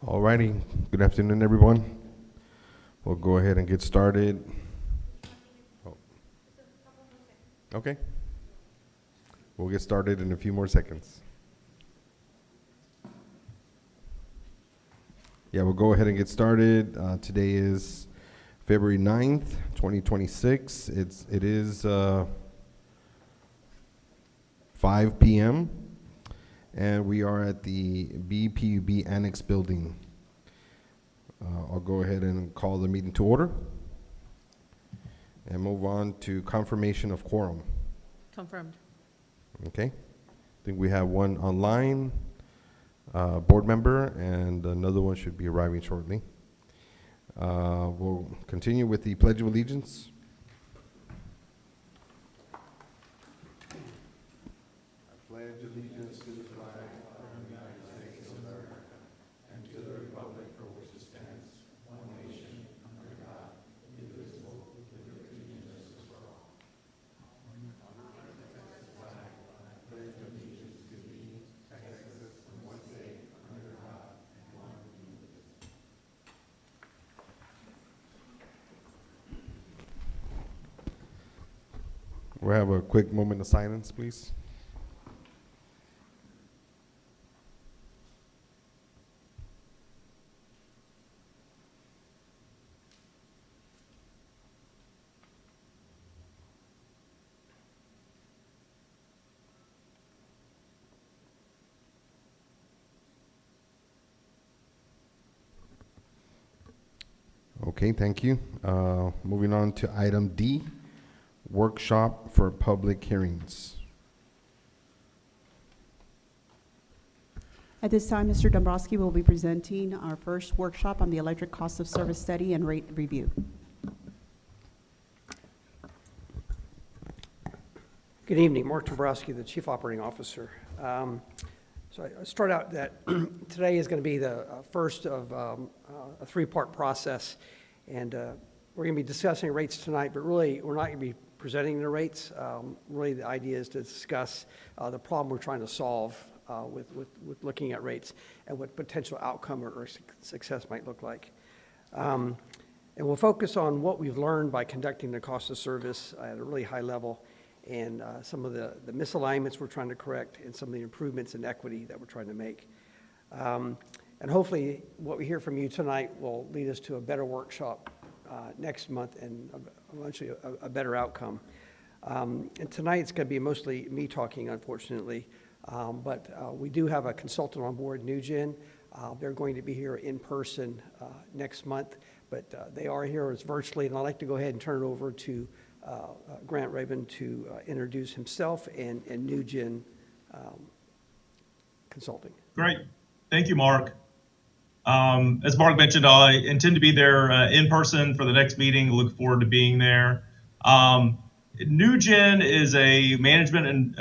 Alrighty, good afternoon, everyone. We'll go ahead and get started. Oh. Okay. We'll get started in a few more seconds. Yeah, we'll go ahead and get started. Today is February 9th, 2026. It is 5 p.m. and we are at the BPUB Annex Building. I'll go ahead and call the meeting to order and move on to confirmation of quorum. Confirmed. Okay. I think we have one online board member, and another one should be arriving shortly. We'll continue with the Pledge of Allegiance. I pledge allegiance to the flag of the United States of America and to the republic for which it stands, one nation, under God, indivisible, with liberty and justice for all. I pledge allegiance to thee, Texas, and one state, under God, and one indivisible. We'll have a quick moment of silence, please. Okay, thank you. Moving on to item D, workshop for public hearings. At this time, Mr. Dombrowski will be presenting our first workshop on the electric cost of service study and rate review. Good evening, Mark Dombrowski, the Chief Operating Officer. So I start out that today is going to be the first of a three-part process, and we're going to be discussing rates tonight, but really we're not going to be presenting the rates. Really the idea is to discuss the problem we're trying to solve with looking at rates and what potential outcome or success might look like. And we'll focus on what we've learned by conducting the cost of service at a really high level, and some of the misalignments we're trying to correct, and some of the improvements in equity that we're trying to make. And hopefully what we hear from you tonight will lead us to a better workshop next month and eventually a better outcome. And tonight it's going to be mostly me talking, unfortunately, but we do have a consultant on board, NewGen. They're going to be here in person next month, but they are here as virtually, and I'd like to go ahead and turn it over to Grant Raven to introduce himself and NewGen Consulting. Great. Thank you, Mark. As Mark mentioned, I intend to be there in person for the next meeting. Look forward to being there. NewGen is a management and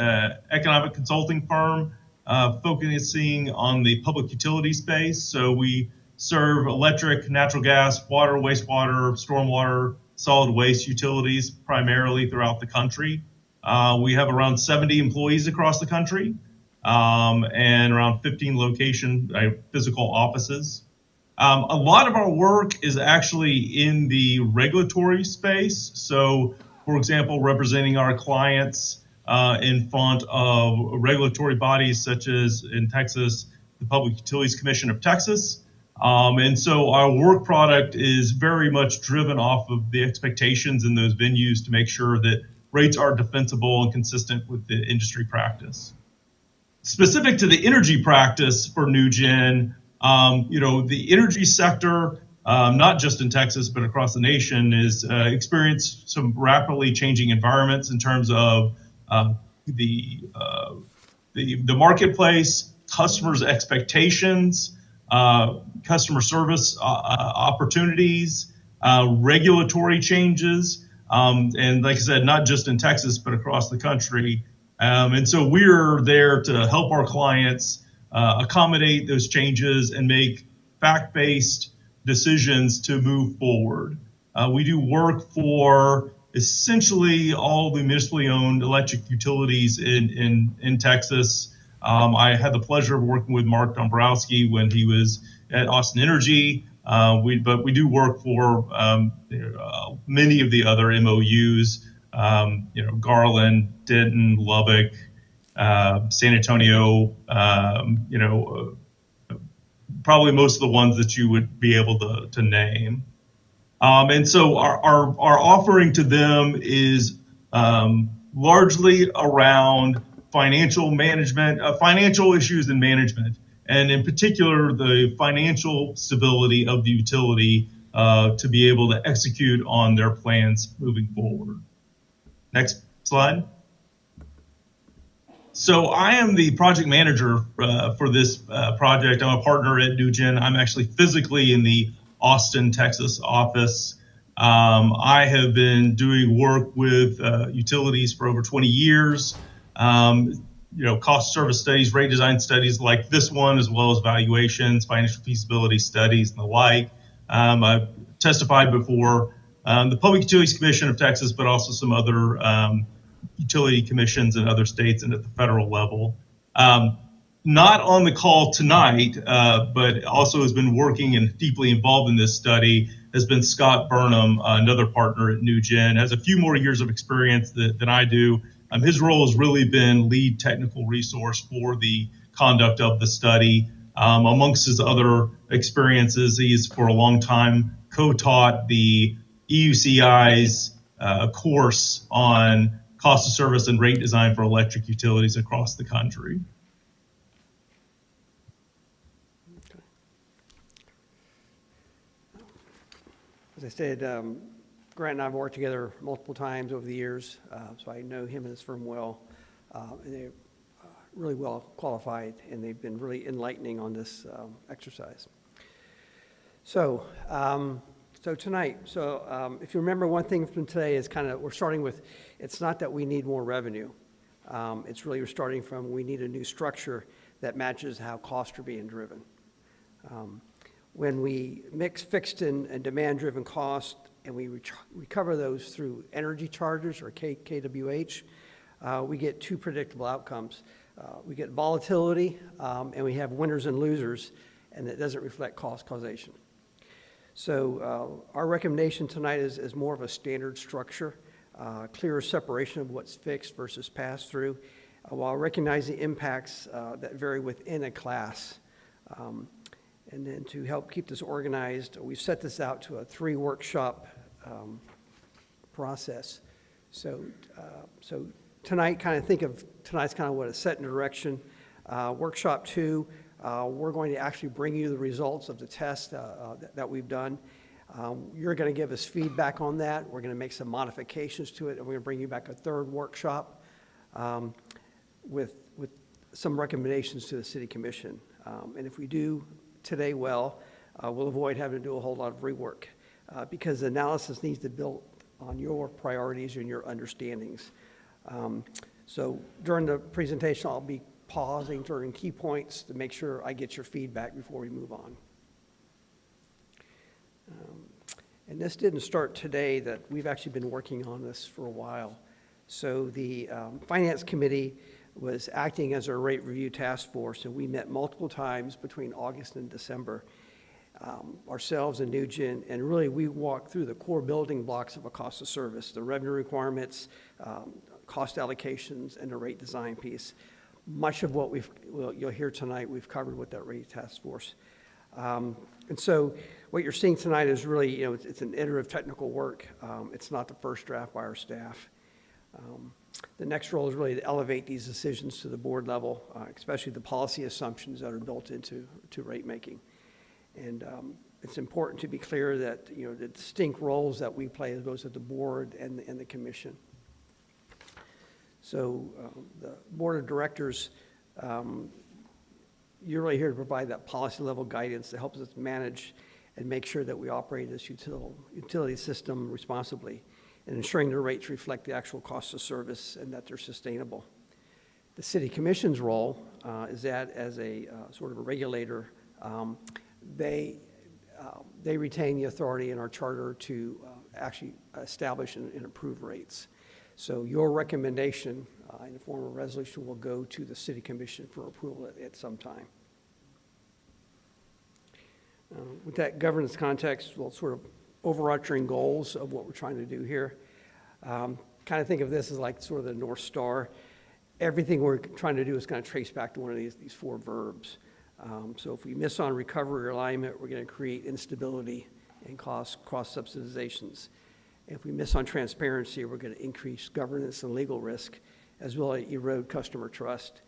economic consulting firm focusing on the public utility space. So we serve electric, natural gas, water, wastewater, stormwater, solid waste utilities primarily throughout the country. We have around 70 employees across the country and around 15 location physical offices. A lot of our work is actually in the regulatory space. So, for example, representing our clients in front of regulatory bodies such as in Texas, the Public Utilities Commission of Texas. And so our work product is very much driven off of the expectations in those venues to make sure that rates are defensible and consistent with the industry practice. Specific to the energy practice for NewGen, the energy sector, not just in Texas, but across the nation, is experienced some rapidly changing environments in terms of the marketplace, customers' expectations, customer service opportunities, regulatory changes, and like I said, not just in Texas, but across the country. And so we're there to help our clients accommodate those changes and make fact-based decisions to move forward. We do work for essentially all the municipally owned electric utilities in Texas. I had the pleasure of working with Mark Dombrowski when he was at Austin Energy. But we do work for many of the other MOUs, Garland, Denton, Lubbock, San Antonio, probably most of the ones that you would be able to name. And so our offering to them is largely around financial management, financial issues and management, and in particular, the financial stability of the utility to be able to execute on their plans moving forward. Next slide. So I am the project manager for this project. I'm a partner at NewGen. I'm actually physically in the Austin, Texas office. I have been doing work with utilities for over 20 years. Cost service studies, rate design studies like this one, as well as valuations, financial feasibility studies, and the like. I've testified before the Public Utilities Commission of Texas, but also some other utility commissions in other states and at the federal level. Not on the call tonight, but also has been working and deeply involved in this study, has been Scott Burnham, another partner at NewGen, has a few more years of experience than I do. His role has really been lead technical resource for the conduct of the study. Amongst his other experiences, he's for a long time co-taught the EUCI's course on cost of service and rate design for electric utilities across the country. As I said, Grant and I have worked together multiple times over the years, so I know him and his firm well. And they're really well qualified, and they've been really enlightening on this exercise. So tonight, if you remember, one thing from today is we're starting with, it's not that we need more revenue. It's really we're starting from, we need a new structure that matches how costs are being driven. When we mix fixed and demand-driven costs and we recover those through energy charges or KWH, we get two predictable outcomes. We get volatility and we have winners and losers, and it doesn't reflect cost causation. So our recommendation tonight is more of a standard structure, clearer separation of what's fixed versus pass-through, while recognizing impacts that vary within a class. And then to help keep this organized, we've set this out to a 3-workshop process. So tonight, think of tonight's what a set in direction. Workshop 2, we're going to actually bring you the results of the test that we've done. You're going to give us feedback on that. We're going to make some modifications to it, and we're going to bring you back a 3rd workshop with some recommendations to the City Commission. And if we do today well, we'll avoid having to do a whole lot of rework because the analysis needs to build on your priorities and your understandings. So during the presentation, I'll be pausing during key points to make sure I get your feedback before we move on. And this didn't start today, that we've actually been working on this for a while. So the Finance Committee was acting as our rate review task force, and we met multiple times between August and December, ourselves and NewGen, and really we walked through the core building blocks of a cost of service, the revenue requirements, cost allocations, and the rate design piece. Much of what you'll hear tonight, we've covered with that rate task force. And so what you're seeing tonight is really, it's an iterative technical work. It's not the first draft by our staff. The next role is really to elevate these decisions to the board level, especially the policy assumptions that are built into rate making. And it's important to be clear that the distinct roles that we play as both at the board and the commission. So the board of directors, you're really here to provide that policy level guidance that helps us manage and make sure that we operate this utility system responsibly, and ensuring the rates reflect the actual cost of service and that they're sustainable. The City Commission's role is that as a sort of a regulator. They retain the authority in our charter to actually establish and approve rates. So your recommendation in the form of a resolution will go to the City Commission for approval at some time. With that governance context, well, sort of overarching goals of what we're trying to do here. Kind of think of this as like sort of the North Star. Everything we're trying to do is kind of trace back to one of these four verbs. So if we miss on recovery or alignment, we're going to create instability and cause cross-subsidizations. If we miss on transparency, we're going to increase governance and legal risk, as well as erode customer trust.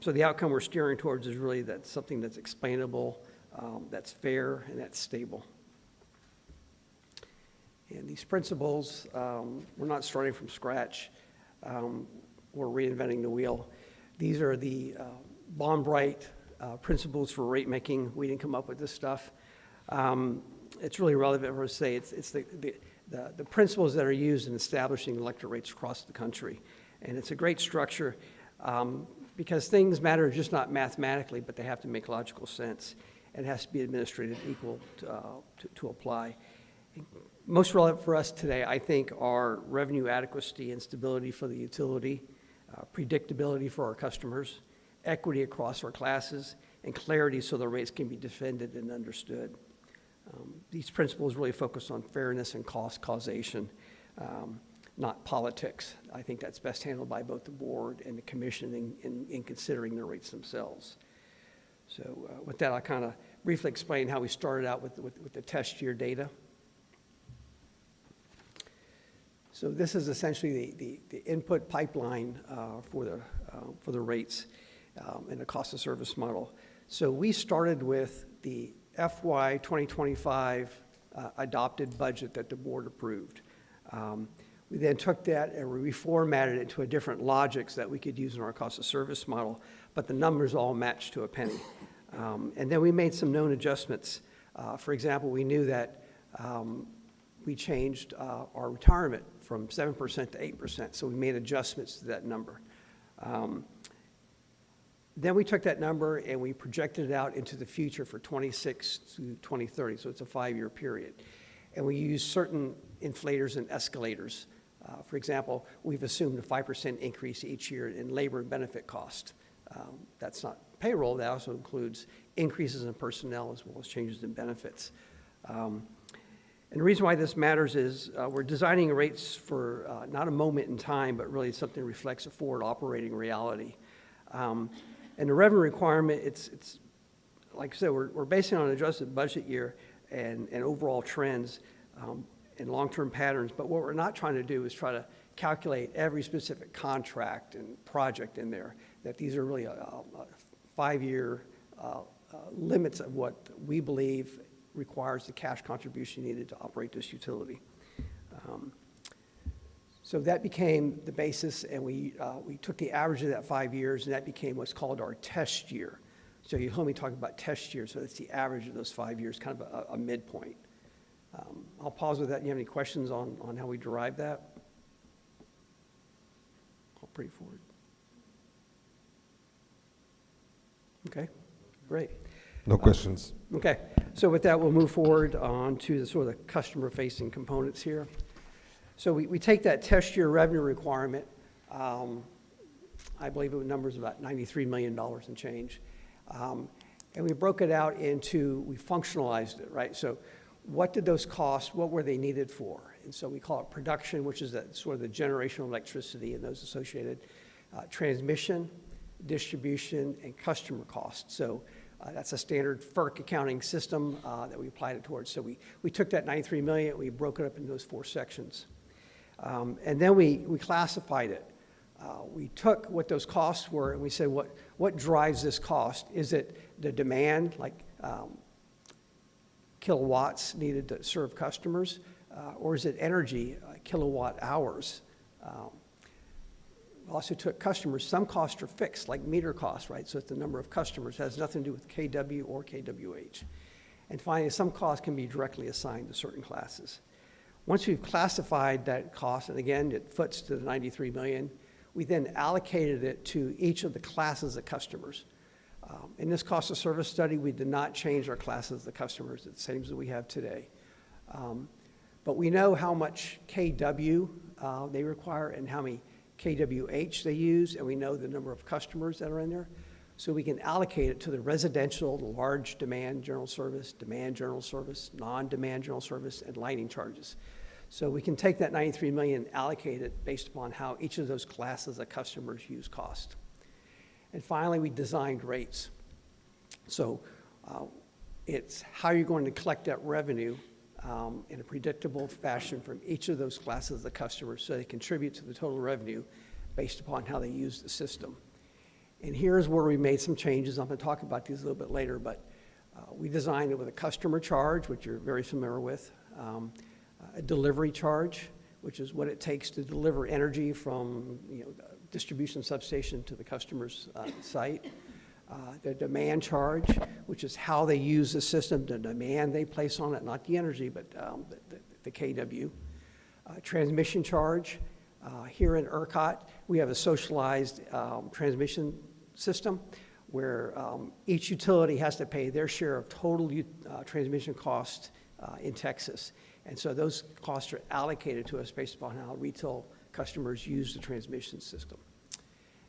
So the outcome we're steering towards is really that something that's explainable, that's fair, and that's stable. And these principles, we're not starting from scratch. We're reinventing the wheel. These are the Bond-Bright principles for rate making. We didn't come up with this stuff. It's really relevant for us to say it's the principles that are used in establishing electric rates across the country. And it's a great structure because things matter just not mathematically, but they have to make logical sense. And it has to be administrative equal to apply. Most relevant for us today, I think, are revenue adequacy and stability for the utility, predictability for our customers, equity across our classes, and clarity so the rates can be defended and understood. These principles really focus on fairness and cost causation, not politics. I think that's best handled by both the board and the commission in considering the rates themselves. So with that, I'll kind of briefly explain how we started out with the test year data. So this is essentially the input pipeline for the rates and the cost of service model. So we started with the FY 2025 adopted budget that the board approved. We then took that and we reformatted it into a different logic so that we could use in our cost of service model, but the numbers all matched to a penny. And then we made some known adjustments. For example, we knew that we changed our retirement from 7% to 8%, so we made adjustments to that number. Then we took that number and we projected it out into the future for 26 to 2030, so it's a 5-year period. And we used certain inflators and escalators. For example, we've assumed a 5% increase each year in labor and benefit cost. That's not payroll, that also includes increases in personnel as well as changes in benefits. And the reason why this matters is we're designing rates for not a moment in time, but really something that reflects a forward operating reality. And the revenue requirement, it's like I said, we're basing it on an adjusted budget year and overall trends and long-term patterns. But what we're not trying to do is try to calculate every specific contract and project in there, that these are really a 5-year limits of what we believe requires the cash contribution needed to operate this utility. So that became the basis, and we took the average of that 5 years, and that became what's called our test year. So you heard me talk about test year, so that's the average of those 5 years, kind of a midpoint. I'll pause with that. You have any questions on how we derived that? I'll pray forward. Okay, great. No questions. Okay, so with that, we'll move forward on to the sort of the customer-facing components here. So we take that test year revenue requirement, I believe the number is about $93 million and change, and we broke it out into, we functionalized it, right? So what did those cost, what were they needed for? And so we call it production, which is that sort of the generation of electricity and those associated, transmission, distribution, and customer costs. So that's a standard FERC accounting system that we applied it towards. So we took that $93 million, we broke it up into those 4 sections. And then we classified it. We took what those costs were and we said, what drives this cost? Is it the demand, like kilowatts needed to serve customers, or is it energy, kilowatt hours? We also took customers. Some costs are fixed, like meter costs, right? So it's the number of customers. It has nothing to do with KW or KWH. And finally, some costs can be directly assigned to certain classes. Once we've classified that cost, and again, it foots to the $93 million, we then allocated it to each of the classes of customers. In this cost of service study, we did not change our classes of customers. It's the same as we have today. But we know how much KW they require and how many KWH they use, and we know the number of customers that are in there. so we can allocate it to the residential, the large demand general service, non-demand general service, and lighting charges. So we can take that 93 million, allocate it based upon how each of those classes of customers use cost. And finally, we designed rates. So it's how you're going to collect that revenue in a predictable fashion from each of those classes of customers so they contribute to the total revenue based upon how they use the system. And here's where we made some changes. I'm going to talk about these a little bit later, but we designed it with a customer charge, which you're very familiar with, a delivery charge, which is what it takes to deliver energy from the distribution substation to the customer's site. The demand charge, which is how they use the system, the demand they place on it, not the energy, but the KW. Transmission charge. Here in ERCOT, we have a socialized transmission system where each utility has to pay their share of total transmission costs in Texas. And so those costs are allocated to us based upon how retail customers use the transmission system.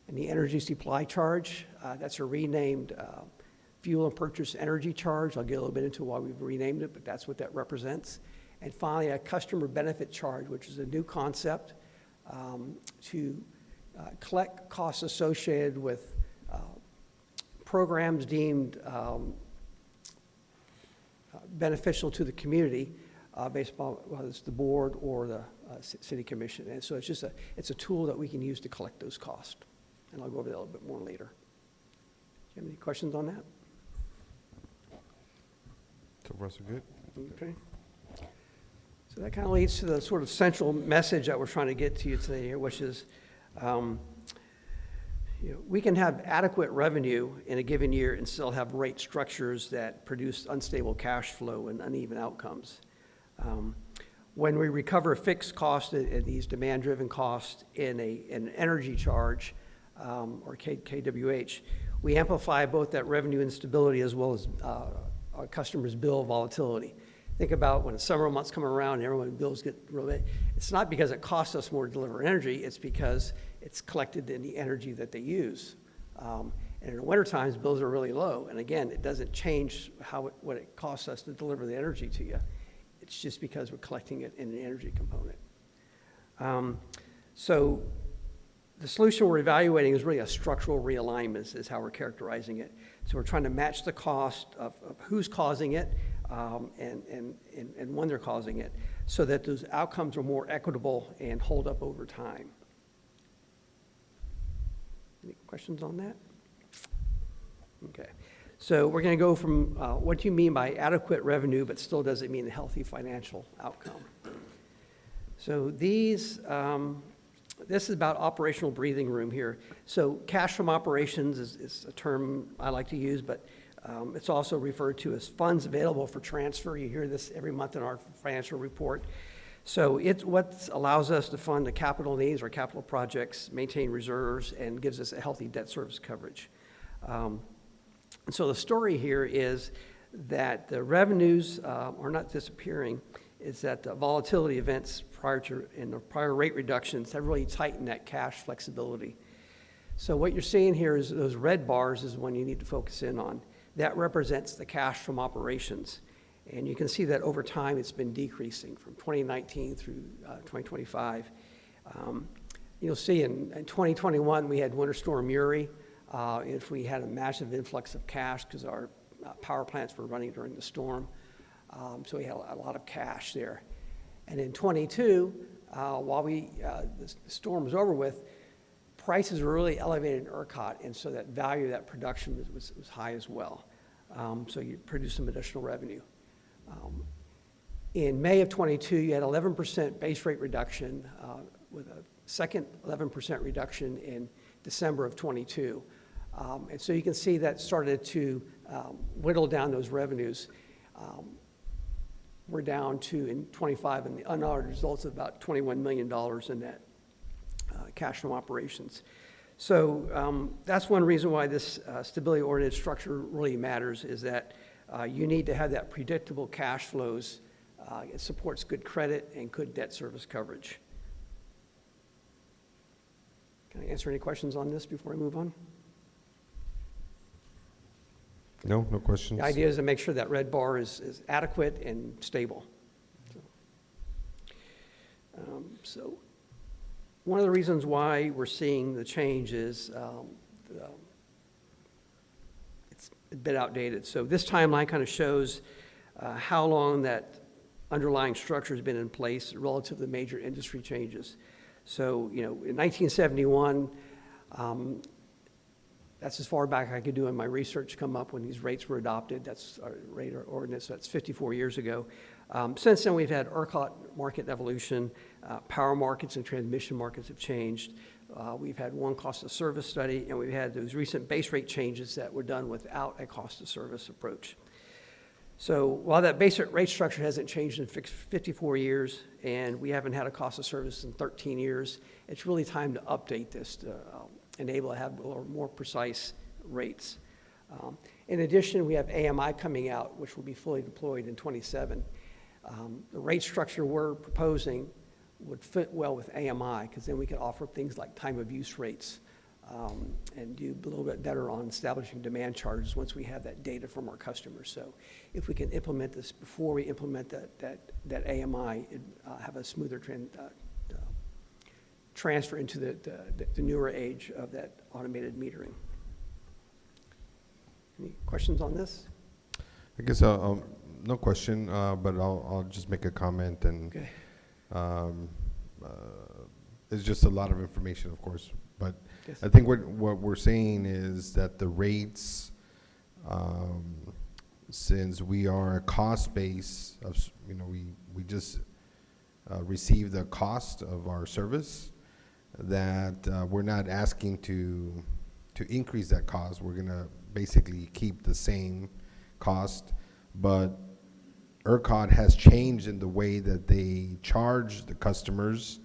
And the energy supply charge, that's a renamed fuel and purchase energy charge. I'll get a little bit into why we've renamed it, but that's what that represents. And finally, a customer benefit charge, which is a new concept to collect costs associated with programs deemed beneficial to the community based upon whether it's the board or the city commission. And so it's a tool that we can use to collect those costs. And I'll go over that a little bit more later. Do you have any questions on that? So far, so good. Okay. So that kind of leads to the sort of central message that we're trying to get to you today here, which is we can have adequate revenue in a given year and still have rate structures that produce unstable cash flow and uneven outcomes. When we recover fixed costs and these demand-driven costs in an energy charge, or KWH, we amplify both that revenue instability as well as our customers' bill volatility. Think about when the summer months come around and everyone's bills get real big. It's not because it costs us more to deliver energy, it's because it's collected in the energy that they use. And in the winter times, bills are really low. And again, it doesn't change what it costs us to deliver the energy to you. It's just because we're collecting it in an energy component. So the solution we're evaluating is really a structural realignment is how we're characterizing it. So we're trying to match the cost of who's causing it and when they're causing it so that those outcomes are more equitable and hold up over time. Any questions on that? Okay. So we're going to go from what do you mean by adequate revenue, but still doesn't mean a healthy financial outcome. So this is about operational breathing room here. So cash from operations is a term I like to use, but it's also referred to as funds available for transfer. You hear this every month in our financial report. So it's what allows us to fund the capital needs or capital projects, maintain reserves, and gives us a healthy debt service coverage. And so the story here is that the revenues are not disappearing, is that the volatility events in the prior rate reductions have really tightened that cash flexibility. So what you're seeing here is those red bars is one you need to focus in on. That represents the cash from operations. And you can see that over time it's been decreasing from 2019 through 2025. You'll see in 2021 we had Winter Storm Uri. If we had a massive influx of cash because our power plants were running during the storm. So we had a lot of cash there. And in 22, while the storm was over with, prices were really elevated in ERCOT, and so that value of that production was high as well. So you produced some additional revenue. In May of 22, you had 11% base rate reduction with a second 11% reduction in December of 22. And so you can see that started to whittle down those revenues. We're down to, in 25, and the unaudited results of about $21 million in that cash from operations. So that's one reason why this stability-oriented structure really matters is that you need to have that predictable cash flows. It supports good credit and good debt service coverage. Can I answer any questions on this before I move on? No questions? The idea is to make sure that red bar is adequate and stable. So one of the reasons why we're seeing the change is it's a bit outdated. So this timeline kind of shows how long that underlying structure has been in place relative to the major industry changes. So, in 1971, that's as far back I could do in my research to come up when these rates were adopted. That's our rate ordinance, that's 54 years ago. Since then, we've had ERCOT market evolution, power markets and transmission markets have changed. We've had one cost of service study, and we've had those recent base rate changes that were done without a cost of service approach. So while that basic rate structure hasn't changed in 54 years, and we haven't had a cost of service in 13 years, it's really time to update this to enable to have more precise rates. In addition, we have AMI coming out, which will be fully deployed in 27. The rate structure we're proposing would fit well with AMI, because then we could offer things like time of use rates and do a little bit better on establishing demand charges once we have that data from our customers. So if we can implement this before we implement that AMI, it have a smoother transfer into the newer age of that automated metering. Any questions on this? I guess no question, but I'll just make a comment. And Okay. it's just a lot of information, of course. But Yes. I think what we're saying is that the rates, since we are a cost base of, we just receive the cost of our service, that we're not asking to increase that cost. We're going to basically keep the same cost, but ERCOT has changed in the way that they charge the customers,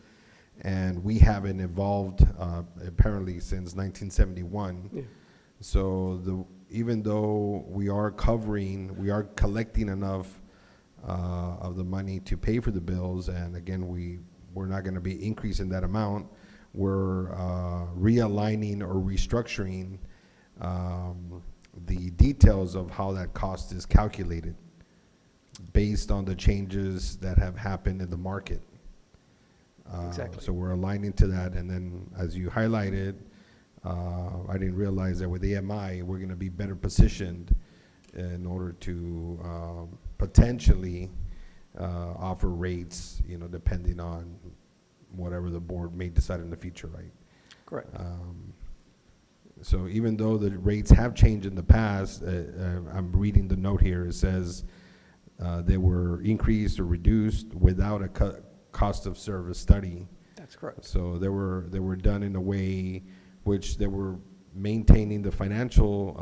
and we haven't evolved apparently since 1971. Yeah. So even though we are collecting enough of the money to pay for the bills, and again, we're not going to be increasing that amount. We're realigning or restructuring the details of how that cost is calculated based on the changes that have happened in the market. Exactly. So we're aligning to that, and then as you highlighted, I didn't realize that with AMI, we're going to be better positioned in order to potentially offer rates, depending on whatever the board may decide in the future, right? Correct. So even though the rates have changed in the past, I'm reading the note here, it says they were increased or reduced without a cost of service study. That's correct. So they were done in a way which they were maintaining the financial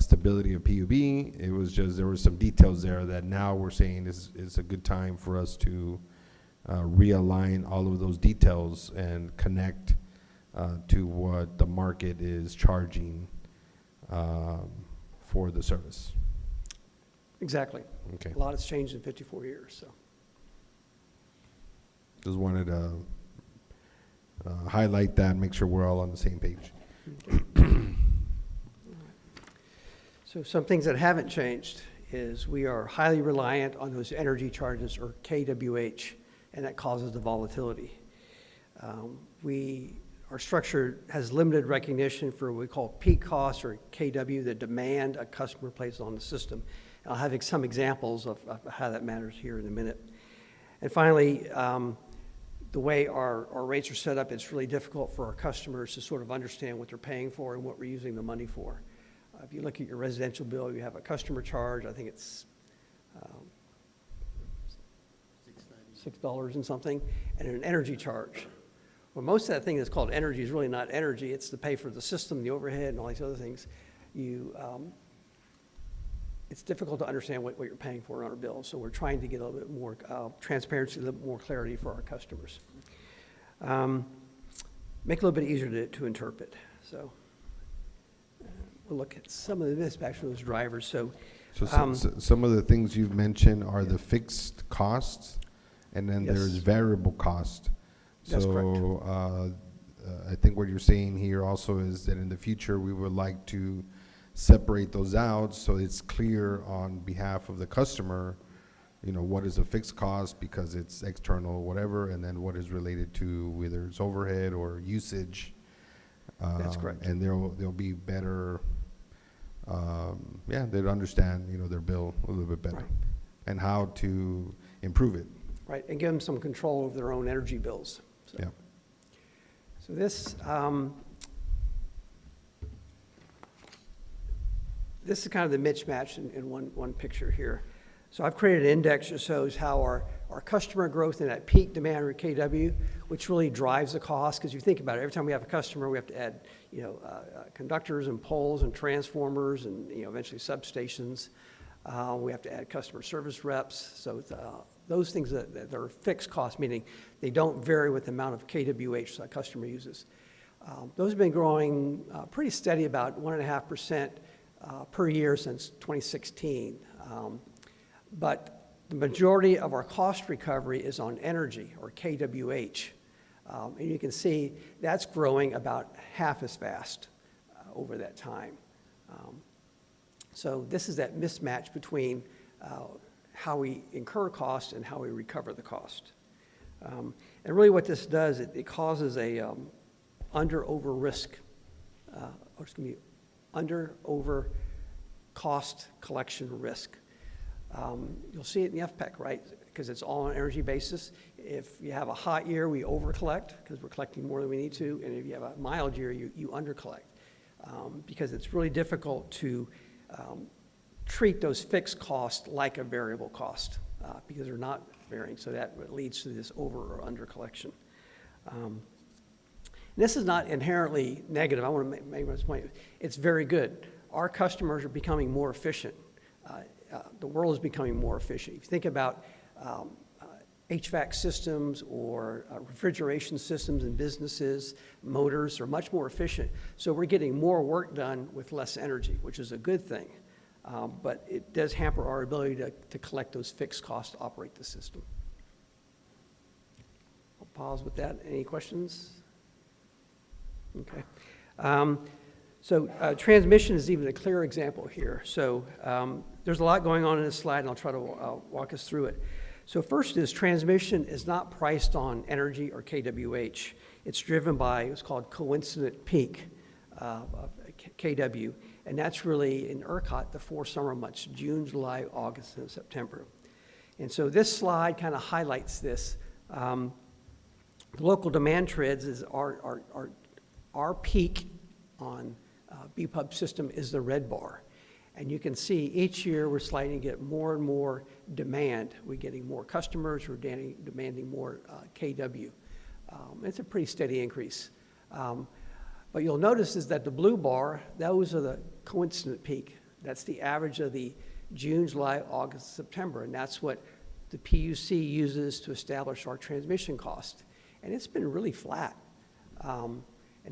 stability of PUB. It was just, there were some details there that now we're saying is a good time for us to realign all of those details and connect to what the market is charging for the service. Exactly. Okay. A lot has changed in 54 years, so. Just wanted to highlight that, make sure we're all on the same page. So some things that haven't changed is we are highly reliant on those energy charges, or KWH, and that causes the volatility. Our structure has limited recognition for what we call peak costs, or KW, the demand a customer places on the system. I'll have some examples of how that matters here in a minute. And finally, the way our rates are set up, it's really difficult for our customers to sort of understand what they're paying for and what we're using the money for. If you look at your residential bill, you have a customer charge, I think it's $6 and something, and an energy charge. Well, most of that thing that's called energy is really not energy. It's to pay for the system, the overhead, and all these other things. It's difficult to understand what you're paying for on our bill, so we're trying to get a little bit more transparency, a little bit more clarity for our customers. Make it a little bit easier to interpret. So we'll look at some of the dispatch for those drivers. So some of the things you've mentioned are the fixed costs, and then Yes. there's variable cost. That's correct. So I think what you're saying here also is that in the future, we would like to separate those out so it's clear on behalf of the customer, you know, what is a fixed cost because it's external or whatever, and then what is related to whether it's overhead or usage. That's correct. And they'll be better, they'll understand, you know, their bill a little bit better. Right. And how to improve it. Right, and give them some control over their own energy bills. So- Yeah. So this is kind of the mismatch in one picture here. So I've created an index that shows how our customer growth in that peak demand or KW, which really drives the cost, because you think about it, every time we have a customer, we have to add, you know, conductors and poles and transformers and, you know, eventually substations. We have to add customer service reps. So those things that are fixed costs, meaning they don't vary with the amount of kWh a customer uses. Those have been growing pretty steady, about 1.5% per year since 2016. But the majority of our cost recovery is on energy, or kWh. And you can see that's growing about half as fast over that time. So this is that mismatch between how we incur cost and how we recover the cost. And really what this does, it causes a under-over risk, under-over cost collection risk. You'll see it in the FPEC, right? Because it's all on an energy basis. If you have a hot year, we over-collect because we're collecting more than we need to. And if you have a mild year, you under-collect. Because it's really difficult to treat those fixed costs like a variable cost because they're not varying. So that leads to this over or under collection. This is not inherently negative. I want to make this point. It's very good. Our customers are becoming more efficient. The world is becoming more efficient. If you think about HVAC systems or refrigeration systems in businesses, motors are much more efficient. So we're getting more work done with less energy, which is a good thing. But it does hamper our ability to collect those fixed costs to operate the system. I'll pause with that. Any questions? Okay. Transmission is even a clear example here. So there's a lot going on in this slide, and I'll try to walk us through it. So first is transmission is not priced on energy or kWh. It's driven by what's called coincident peak, kW, and that's really in ERCOT, the 4 summer months, June, July, August, and September. And so this slide kind of highlights this. The local demand trends is our peak on BPUB system is the red bar. And you can see each year we're starting to get more and more demand. We're getting more customers, we're demanding more KW. It's a pretty steady increase. But you'll notice is that the blue bar, those are the coincident peak. That's the average of the June, July, August, September, and that's what the PUC uses to establish our transmission cost. And it's been really flat. And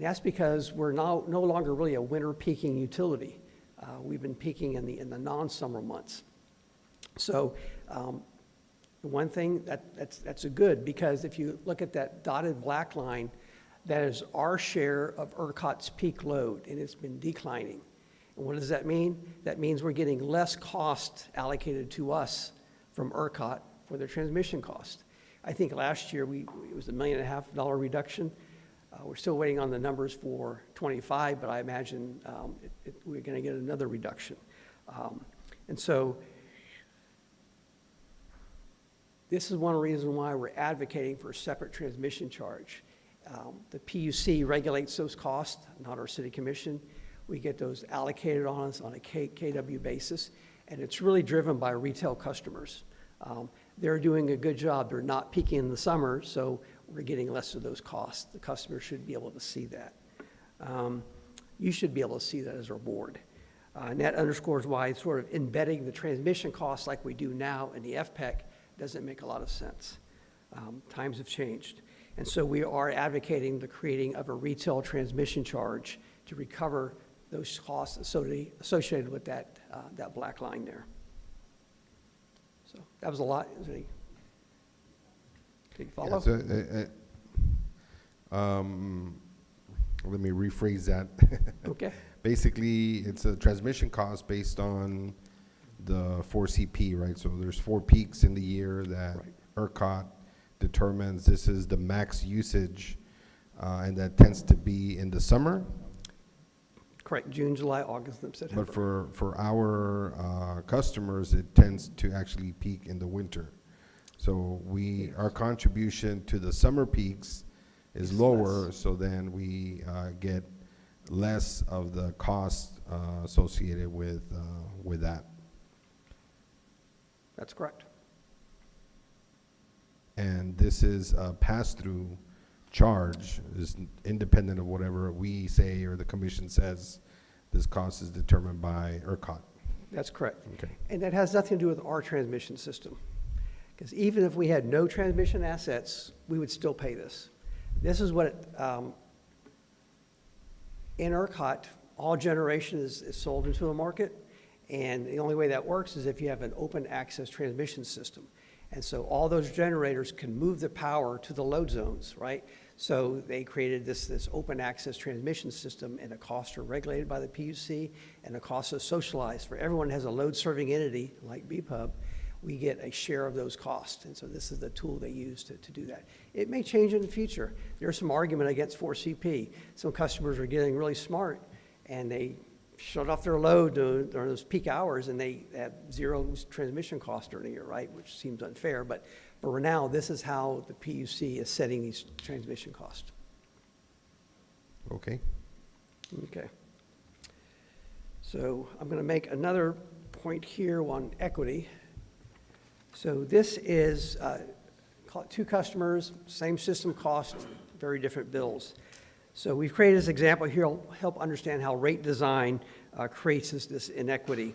that's because we're no longer really a winter peaking utility. We've been peaking in the non-summer months. So the one thing that's a good, because if you look at that dotted black line, that is our share of ERCOT's peak load, and it's been declining. And what does that mean? That means we're getting less cost allocated to us from ERCOT for their transmission cost. I think last year it was $1.5 million reduction. We're still waiting on the numbers for 25, but I imagine we're going to get another reduction. And so this is one reason why we're advocating for a separate transmission charge. The PUC regulates those costs, not our city commission. We get those allocated on us on a KW basis, and it's really driven by retail customers. They're doing a good job. They're not peaking in the summer, so we're getting less of those costs. The customer should be able to see that. You should be able to see that as our board. And that underscores why sort of embedding the transmission costs like we do now in the FPEC doesn't make a lot of sense. Times have changed. And so we are advocating the creating of a retail transmission charge to recover those costs associated with that black line there. So that was a lot. Is there any follow up? Let me rephrase that. Okay. basically, it's a transmission cost based on the 4CP, right? So there's 4 peaks in the year that Right. ERCOT determines this is the max usage, and that tends to be in the summer. Correct, June, July, August, and September. But for our customers, it tends to actually peak in the winter. So our contribution to the summer peaks is Is lower, less. so then we get less of the cost associated with that. That's correct. And this is a pass-through charge, is independent of whatever we say or the commission says. This cost is determined by ERCOT. That's correct. Okay. And that has nothing to do with our transmission system. Because even if we had no transmission assets, we would still pay this. This is what, in ERCOT, all generation is sold into the market. And the only way that works is if you have an open access transmission system. And so all those generators can move the power to the load zones, right? So they created this open access transmission system, and the costs are regulated by the PUC, and the costs are socialized. For everyone who has a load serving entity like BPUB, we get a share of those costs. And so this is the tool they use to do that. It may change in the future. There's some argument against 4CP. Some customers are getting really smart, and they shut off their load during those peak hours, and they have zero transmission cost during the year, right? Which seems unfair, but for now, this is how the PUC is setting these transmission costs. Okay? Okay. So I'm going to make another point here on equity. So this is call it 2 customers, same system cost, very different bills. So we've created this example here to help understand how rate design creates this inequity,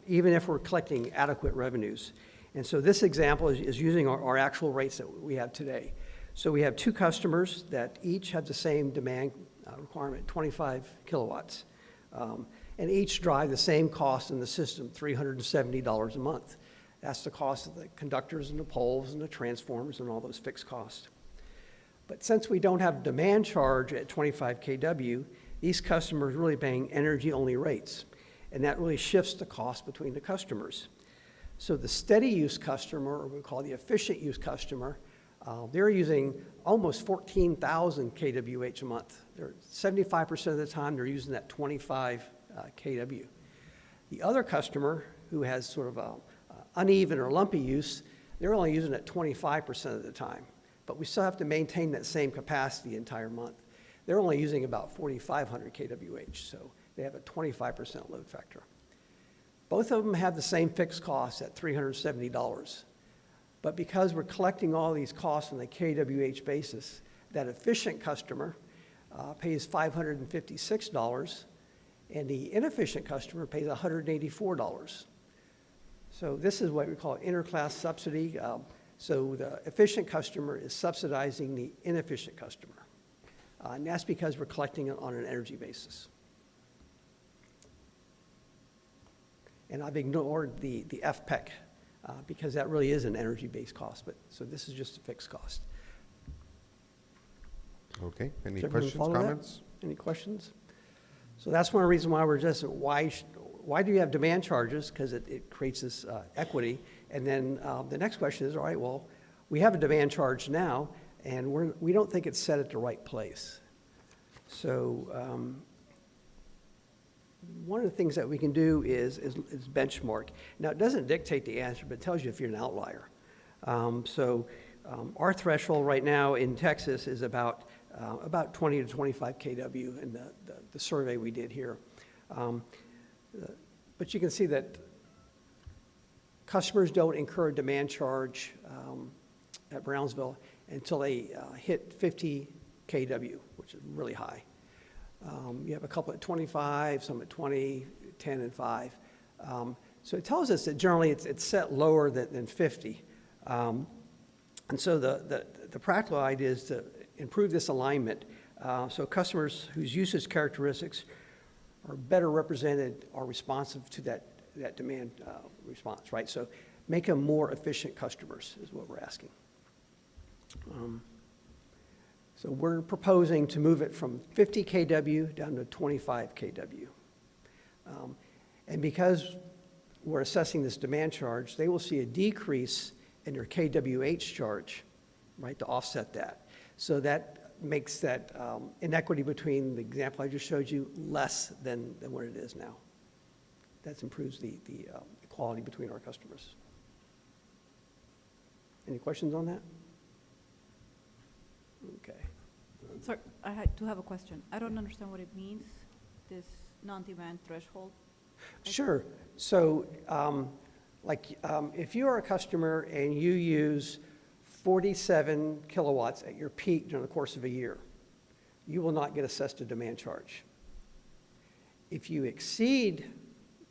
even if we're collecting adequate revenues. And so this example is using our actual rates that we have today. So we have 2 customers that each have the same demand requirement, 25 kilowatts, and each drive the same cost in the system, $370 a month. That's the cost of the conductors and the poles and the transformers and all those fixed costs. But since we don't have demand charge at 25 kW, these customers are really paying energy-only rates, and that really shifts the cost between the customers. So the steady use customer, or we call the efficient use customer, they're using almost 14,000 kWh a month. 75% of the time they're using that 25 kW. The other customer, who has sort of a uneven or lumpy use, they're only using it 25% of the time. But we still have to maintain that same capacity the entire month. They're only using about 4,500 kWh, so they have a 25% load factor. Both of them have the same fixed costs at $370. But because we're collecting all these costs on a kWh basis, that efficient customer pays $556, and the inefficient customer pays $184. So this is what we call interclass subsidy. So the efficient customer is subsidizing the inefficient customer. And that's because we're collecting it on an energy basis. And I've ignored the FPEC because that really is an energy-based cost. But so this is just a fixed cost. Okay, any Does everyone questions, follow that? comments? Any questions? So that's one reason why we're just, why do you have demand charges? Because it creates this equity. And then the next question is, all right, well, we have a demand charge now, and we don't think it's set at the right place. So one of the things that we can do is benchmark. Now, it doesn't dictate the answer, but it tells you if you're an outlier. Our threshold right now in Texas is about 20 to 25 kW in the survey we did here. But you can see that customers don't incur demand charge at Brownsville until they hit 50 kW, which is really high. You have a couple at 25, some at 20, 10, and 5. So it tells us that generally it's set lower than 50. And so the practical idea is to improve this alignment so customers whose usage characteristics are better represented are responsive to that demand response, right? So make them more efficient customers is what we're asking. So we're proposing to move it from 50 kW down to 25 kW. And because we're assessing this demand charge, they will see a decrease in their kWh charge, right, to offset that. So that makes that inequity between the example I just showed you less than what it is now. That improves the equality between our customers. Any questions on that? Okay. Sorry, do have a question. I don't understand what it means, this non-demand threshold. Sure. So, if you are a customer and you use 47 kilowatts at your peak during the course of a year, you will not get assessed a demand charge. If you exceed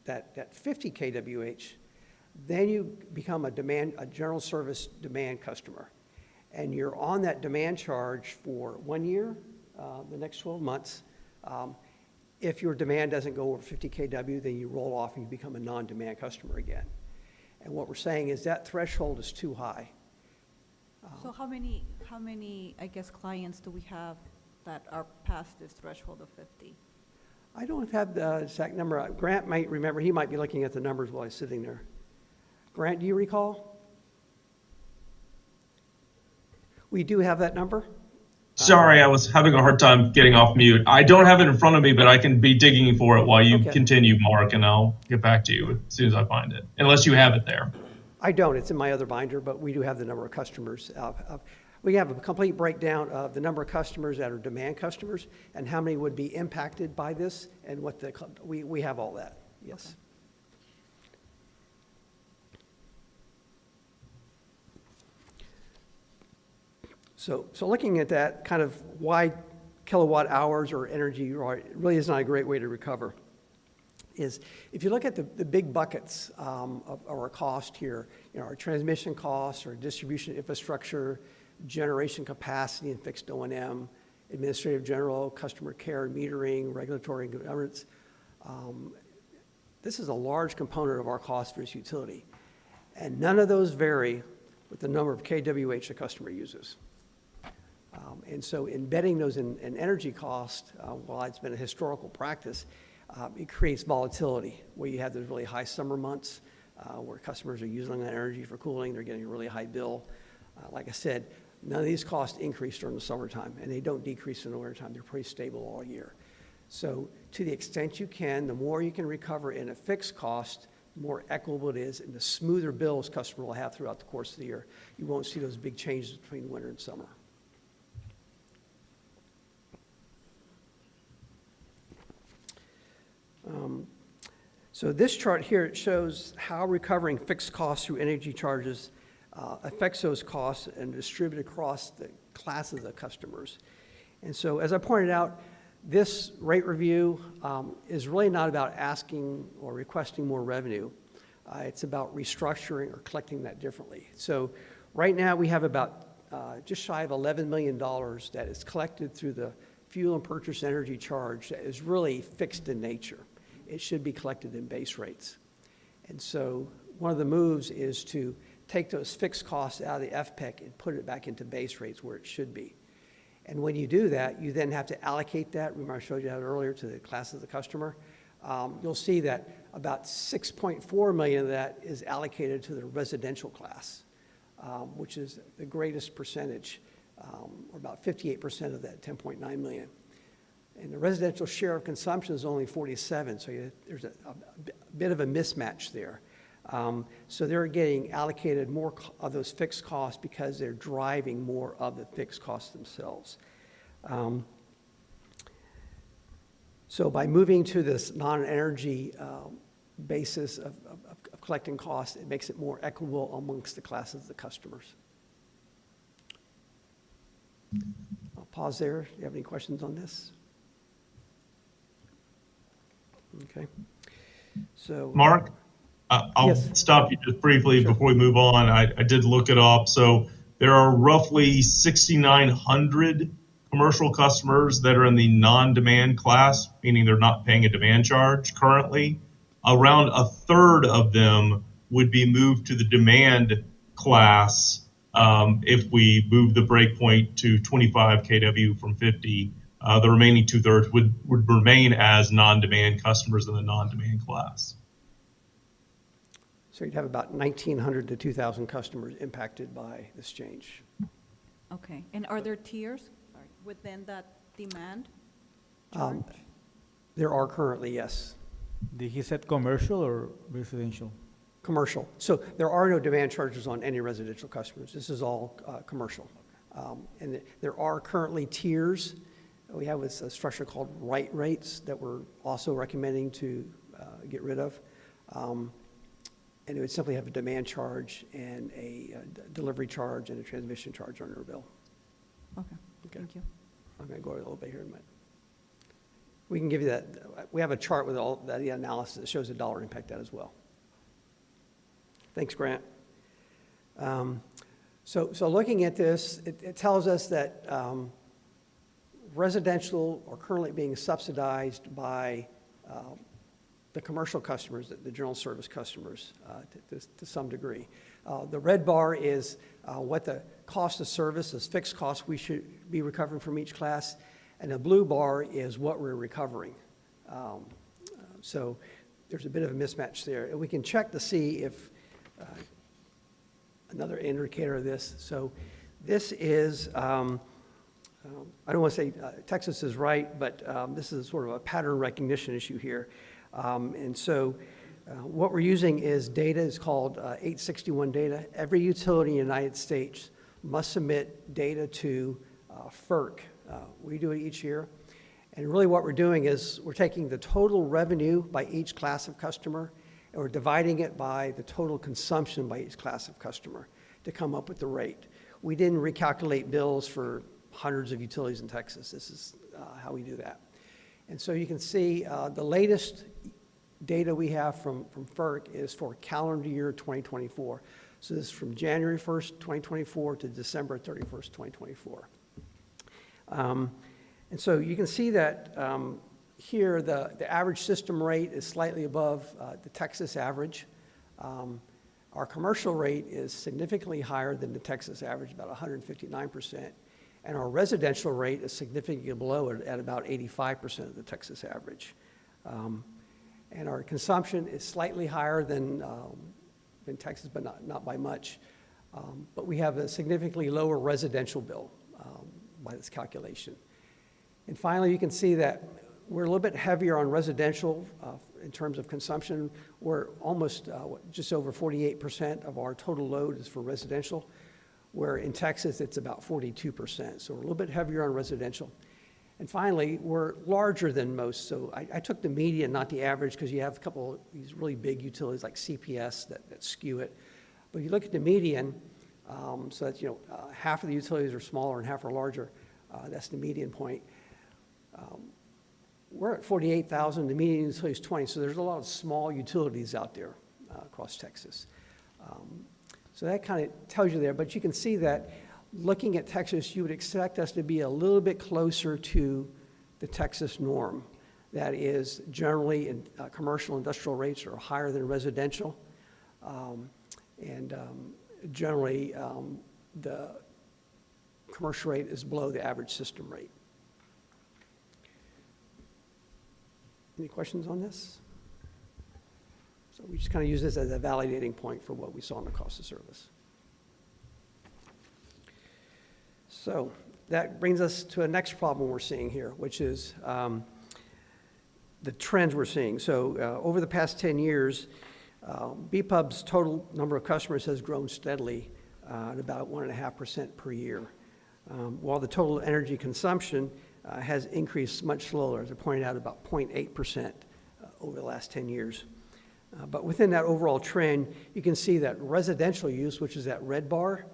that 50 kWh, then you become a general service demand customer. And you're on that demand charge for 1 year, the next 12 months. If your demand doesn't go over 50 kW, then you roll off and you become a non-demand customer again. And what we're saying is that threshold is too high. So how many, I guess, clients do we have that are past this threshold of 50? I don't have the exact number. Grant might remember. He might be looking at the numbers while he's sitting there. Grant, do you recall? We do have that number? Sorry, I was having a hard time getting off mute. I don't have it in front of me, but I can be digging for it while you Okay. continue, Mark, and I'll get back to you as soon as I find it, unless you have it there. I don't. It's in my other binder, but we do have the number of customers. We have a complete breakdown of the number of customers that are demand customers and how many would be impacted by this and what we have all that, yes. So looking at that, kind of why kilowatt hours or energy really is not a great way to recover is if you look at the big buckets of our cost here, our transmission costs, our distribution infrastructure, generation capacity and fixed O&M, administrative general, customer care, metering, regulatory and governance. This is a large component of our cost for this utility. And none of those vary with the number of kWh the customer uses. And so embedding those in energy cost, while it's been a historical practice, it creates volatility where you have those really high summer months where customers are using that energy for cooling, they're getting a really high bill. Like I said, none of these costs increase during the summertime, and they don't decrease in the wintertime. They're pretty stable all year. So to the extent you can, the more you can recover in a fixed cost, the more equitable it is, and the smoother bills customer will have throughout the course of the year. You won't see those big changes between winter and summer. So this chart here, it shows how recovering fixed costs through energy charges affects those costs and distribute across the classes of customers. And so as I pointed out, this rate review is really not about asking or requesting more revenue. It's about restructuring or collecting that differently. So right now we have about just shy of $11 million that is collected through the fuel and purchase energy charge that is really fixed in nature. It should be collected in base rates. And so one of the moves is to take those fixed costs out of the FPEC and put it back into base rates where it should be. And when you do that, you then have to allocate that. Remember I showed you that earlier to the class of the customer. You'll see that about 6.4 million of that is allocated to the residential class, which is the greatest percentage, or about 58% of that 10.9 million. And the residential share of consumption is only 47, so there's a bit of a mismatch there. So they're getting allocated more of those fixed costs because they're driving more of the fixed costs themselves. So by moving to this non-energy basis of collecting costs, it makes it more equitable amongst the classes of the customers. I'll pause there. Do you have any questions on this? Okay. So, Mark, I'll Yes. stop you just briefly Sure. before we move on. I did look it up. So there are roughly 6,900 commercial customers that are in the non-demand class, meaning they're not paying a demand charge currently. Around a third of them would be moved to the demand class If we move the breakpoint to 25 kW from 50, the remaining 2/3 would remain as non-demand customers in the non-demand class. So you'd have about 1,900 to 2,000 customers impacted by this change. Okay, and are there tiers within that demand Um, charge? There are currently, yes, Did he said commercial or residential? commercial. So there are no demand charges on any residential customers. This is all commercial. And there are currently tiers. We have a structure called right rates that we're also recommending to get rid of. And it would simply have a demand charge and a delivery charge and a transmission charge on your bill. Okay, Okay. thank you. I'm going to go a little bit here in a minute. We can give you that. We have a chart with all the analysis that shows the dollar impact that as well. Thanks, Grant. So looking at this, it tells us that residential are currently being subsidized by the commercial customers, the general service customers, to some degree. The red bar is what the cost of service, as fixed costs we should be recovering from each class, and the blue bar is what we're recovering. So there's a bit of a mismatch there. And we can check to see if another indicator of this. So this is, I don't want to say Texas is right, but this is sort of a pattern recognition issue here. And so what we're using is data, it's called 861 data. Every utility in the United States must submit data to FERC. We do it each year. And really what we're doing is we're taking the total revenue by each class of customer, and we're dividing it by the total consumption by each class of customer to come up with the rate. We didn't recalculate bills for hundreds of utilities in Texas. This is how we do that. And so you can see the latest data we have from FERC is for calendar year 2024. So this is from January 1st, 2024 to December 31st, 2024. And so you can see that here the average system rate is slightly above the Texas average. Our commercial rate is significantly higher than the Texas average, about 159%. And our residential rate is significantly below it at about 85% of the Texas average. And our consumption is slightly higher than Texas, but not by much. But we have a significantly lower residential bill by this calculation. And finally, you can see that we're a little bit heavier on residential in terms of consumption. We're almost just over 48% of our total load is for residential, where in Texas it's about 42%. So we're a little bit heavier on residential. And finally, we're larger than most. So I took the median, not the average, because you have a couple of these really big utilities like CPS that skew it. But you look at the median, so that's, half of the utilities are smaller and half are larger. That's the median point. We're at 48,000, the median utility is 20, so there's a lot of small utilities out there across Texas. So that kind of tells you there, but you can see that looking at Texas, you would expect us to be a little bit closer to the Texas norm. That is, generally, commercial industrial rates are higher than residential, and generally, the commercial rate is below the average system rate. Any questions on this? So we just kind of use this as a validating point for what we saw in the cost of service. So that brings us to a next problem we're seeing here, which is the trends we're seeing. So over the past 10 years, BPUB's total number of customers has grown steadily at about 1.5% per year, while the total energy consumption has increased much slower, as I pointed out, about 0.8% over the last 10 years. But within that overall trend, you can see that residential use, which is that red bar,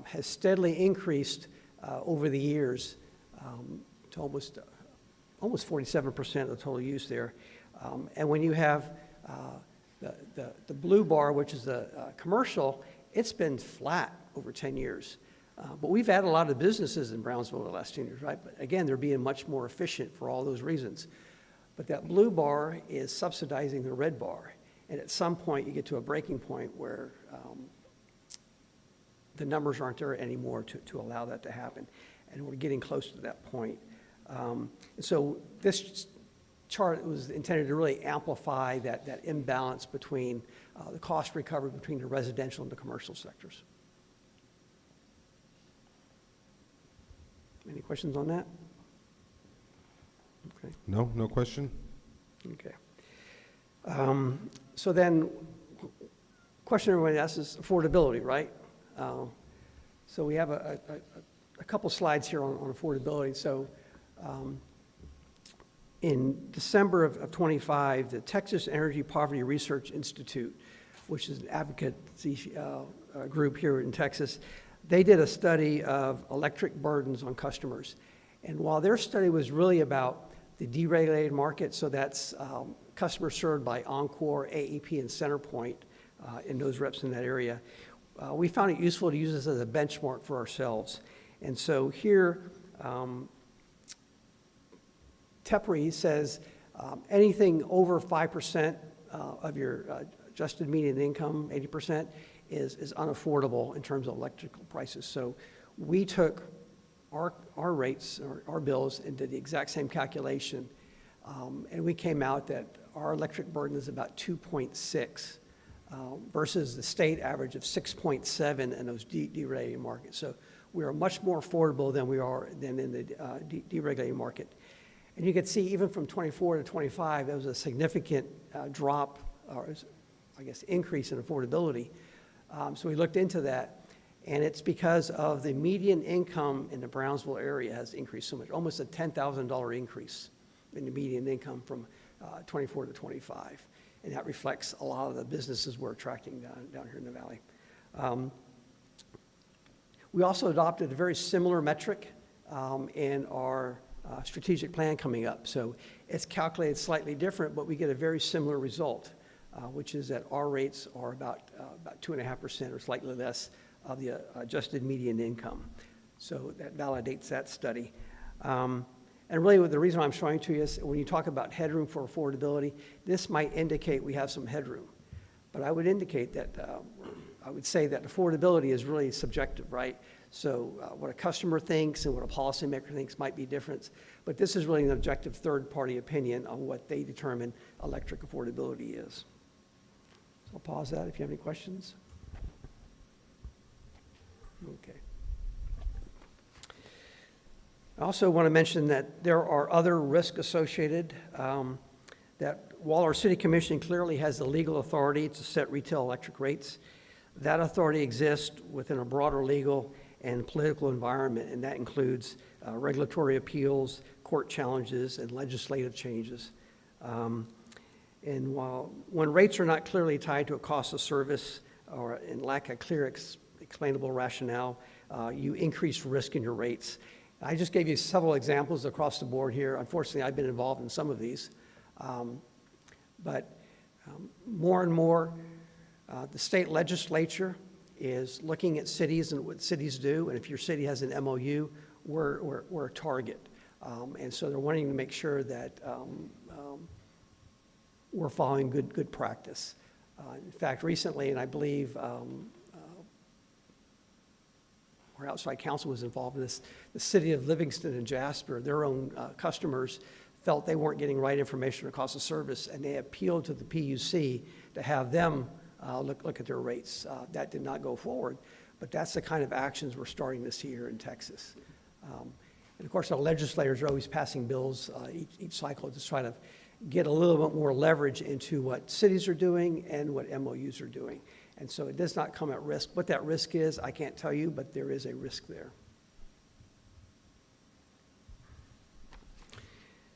has steadily increased over the years to almost 47% of the total use there. And when you have the blue bar, which is the commercial, it's been flat over 10 years. But we've added a lot of businesses in Brownsville in the last 10 years, right? But again, they're being much more efficient for all those reasons. But that blue bar is subsidizing the red bar. And at some point, you get to a breaking point where the numbers aren't there anymore to allow that to happen. And we're getting close to that point. So this chart was intended to really amplify that imbalance between the cost recovery between the residential and the commercial sectors. Any questions on that? Okay. No question? Okay. So then, question everybody asks is affordability, right? So we have a couple slides here on affordability. So in December of 25, the Texas Energy Poverty Research Institute, which is an advocacy group here in Texas, they did a study of electric burdens on customers. And while their study was really about the deregulated market, so that's customers served by Oncor, AEP, and CenterPoint, and those reps in that area, we found it useful to use this as a benchmark for ourselves. And so here, TEPRI says anything over 5% of your adjusted median income, 80%, is unaffordable in terms of electrical prices. So we took our rates, or our bills, and did the exact same calculation, and we came out that our electric burden is about 2.6 versus the state average of 6.7 in those deregulated markets. So we are much more affordable than we are than in the deregulated market. And you can see even from 24 to 25, there was a significant drop, or I guess increase in affordability. So we looked into that, and it's because of the median income in the Brownsville area has increased so much, almost a $10,000 increase in the median income from 24 to 25. And that reflects a lot of the businesses we're attracting down here in the valley. We also adopted a very similar metric in our strategic plan coming up. So it's calculated slightly different, but we get a very similar result, which is that our rates are about 2.5% or slightly less of the adjusted median income. So that validates that study. And really, the reason I'm showing to you is when you talk about headroom for affordability, this might indicate we have some headroom. But I would indicate that, I would say that affordability is really subjective, right? So what a customer thinks and what a policymaker thinks might be different. But this is really an objective third-party opinion on what they determine electric affordability is. So I'll pause that if you have any questions. Okay. I also want to mention that there are other risks associated, that while our city commission clearly has the legal authority to set retail electric rates, that authority exists within a broader legal and political environment, and that includes regulatory appeals, court challenges, and legislative changes. And when rates are not clearly tied to a cost of service or and lack a clear explainable rationale, you increase risk in your rates. I just gave you several examples across the board here. Unfortunately, I've been involved in some of these. But more and more, the state legislature is looking at cities and what cities do. And if your city has an MOU, we're a target. And so they're wanting to make sure that we're following good practice. In fact, recently, and I believe our outside counsel was involved in this, the city of Livingston and Jasper, their own customers felt they weren't getting right information or cost of service, and they appealed to the PUC to have them look at their rates. That did not go forward, but that's the kind of actions we're starting to see here in Texas. And of course, our legislators are always passing bills each cycle to try to get a little bit more leverage into what cities are doing and what MOUs are doing. And so it does not come at risk. What that risk is, I can't tell you, but there is a risk there.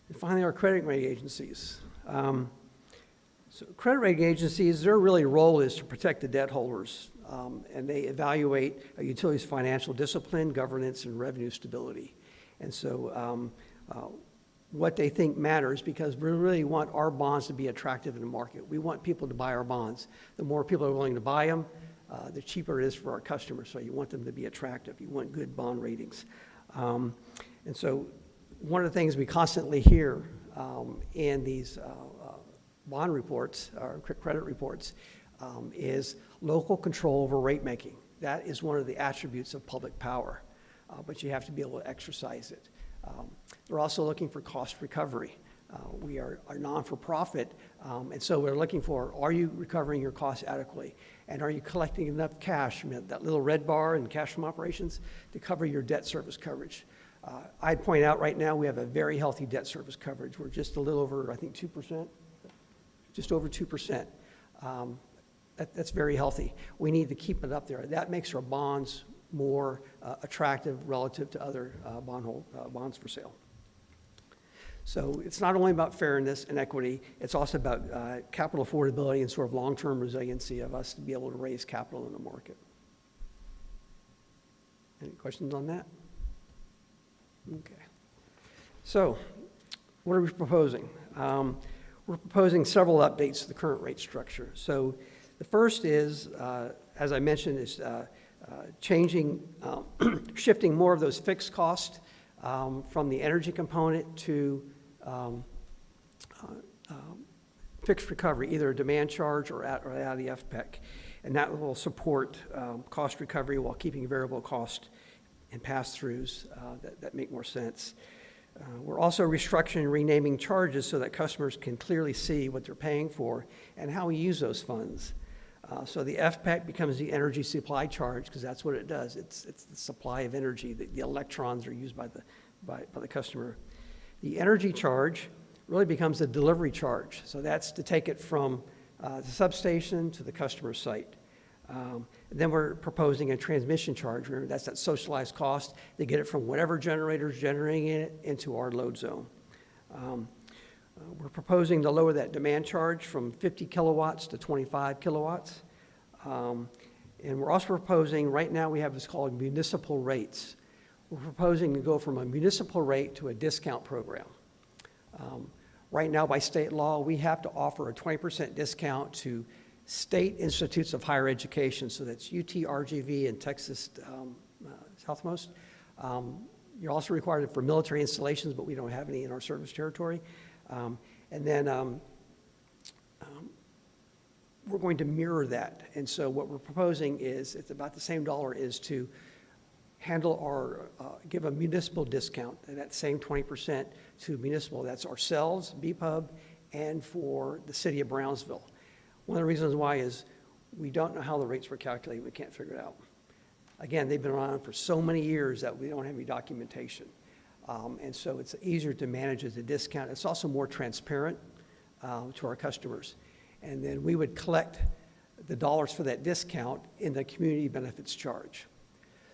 And finally, our credit rating agencies. So credit rating agencies, their really role is to protect the debt holders, and they evaluate a utility's financial discipline, governance, and revenue stability. And so what they think matters, because we really want our bonds to be attractive in the market. We want people to buy our bonds. The more people are willing to buy them, the cheaper it is for our customers. So you want them to be attractive. You want good bond ratings. And so one of the things we constantly hear in these bond reports, or credit reports, is local control over rate making. that is one of the attributes of public power, but you have to be able to exercise it. They're also looking for cost recovery. We are non-for-profit, and so we're looking for, are you recovering your costs adequately? And are you collecting enough cash, that little red bar in cash from operations, to cover your debt service coverage? I'd point out right now we have a very healthy debt service coverage. We're just a little over, I think, 2%, just over 2%. That's very healthy. We need to keep it up there. That makes our bonds more attractive relative to other bonds for sale. So it's not only about fairness and equity, it's also about capital affordability and sort of long-term resiliency of us to be able to raise capital in the market. Any questions on that? Okay. So what are we proposing? We're proposing several updates to the current rate structure. So the first is, as I mentioned, is changing, shifting more of those fixed costs from the energy component to fixed recovery, either a demand charge or out of the FPEC. And that will support cost recovery while keeping variable cost and pass-throughs that make more sense. We're also restructuring and renaming charges so that customers can clearly see what they're paying for and how we use those funds. So the FPEC becomes the energy supply charge, because that's what it does. It's the supply of energy. The electrons are used by the customer. The energy charge really becomes the delivery charge. So that's to take it from the substation to the customer site. Then we're proposing a transmission charge. Remember, that's that socialized cost. They get it from whatever generator is generating it into our load zone. We're proposing to lower that demand charge from 50 kilowatts to 25 kilowatts. And we're also proposing, right now we have what's called municipal rates. We're proposing to go from a municipal rate to a discount program. Right now, by state law, we have to offer a 20% discount to state institutes of higher education. So that's UT, RGV, and Texas Southmost. You're also required for military installations, but we don't have any in our service territory. And then we're going to mirror that. And so what we're proposing is, it's about the same dollar, is to handle our, give a municipal discount, and that same 20% to municipal. That's ourselves, BPUB, and for the city of Brownsville. One of the reasons why is we don't know how the rates were calculated. We can't figure it out. Again, they've been around for so many years that we don't have any documentation. And so it's easier to manage as a discount. It's also more transparent to our customers. And then we would collect the dollars for that discount in the community benefits charge.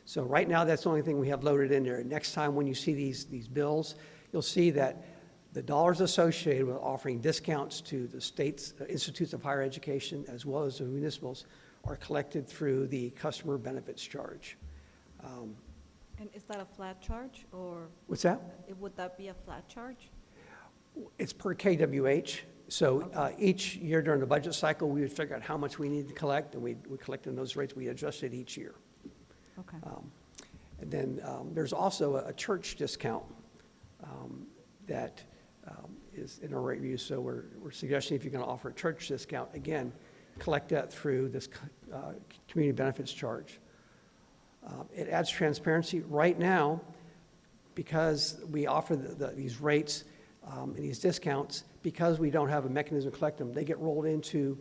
So right now, that's the only thing we have loaded in there. Next time when you see these bills, you'll see that the dollars associated with offering discounts to the state's institutes of higher education as well as the municipals are collected through the customer benefits charge. And is that a flat charge, or? What's that? Would that be a flat charge? It's per KWH. So each year during the budget cycle, we would figure out how much we need to collect, and we collect in those rates. We adjust it each year. Okay. And then there's also a church discount that is in our rate review. So we're suggesting if you're going to offer a church discount, again, collect that through this community benefits charge. It adds transparency. Right now, because we offer these rates and these discounts, because we don't have a mechanism to collect them, they get rolled into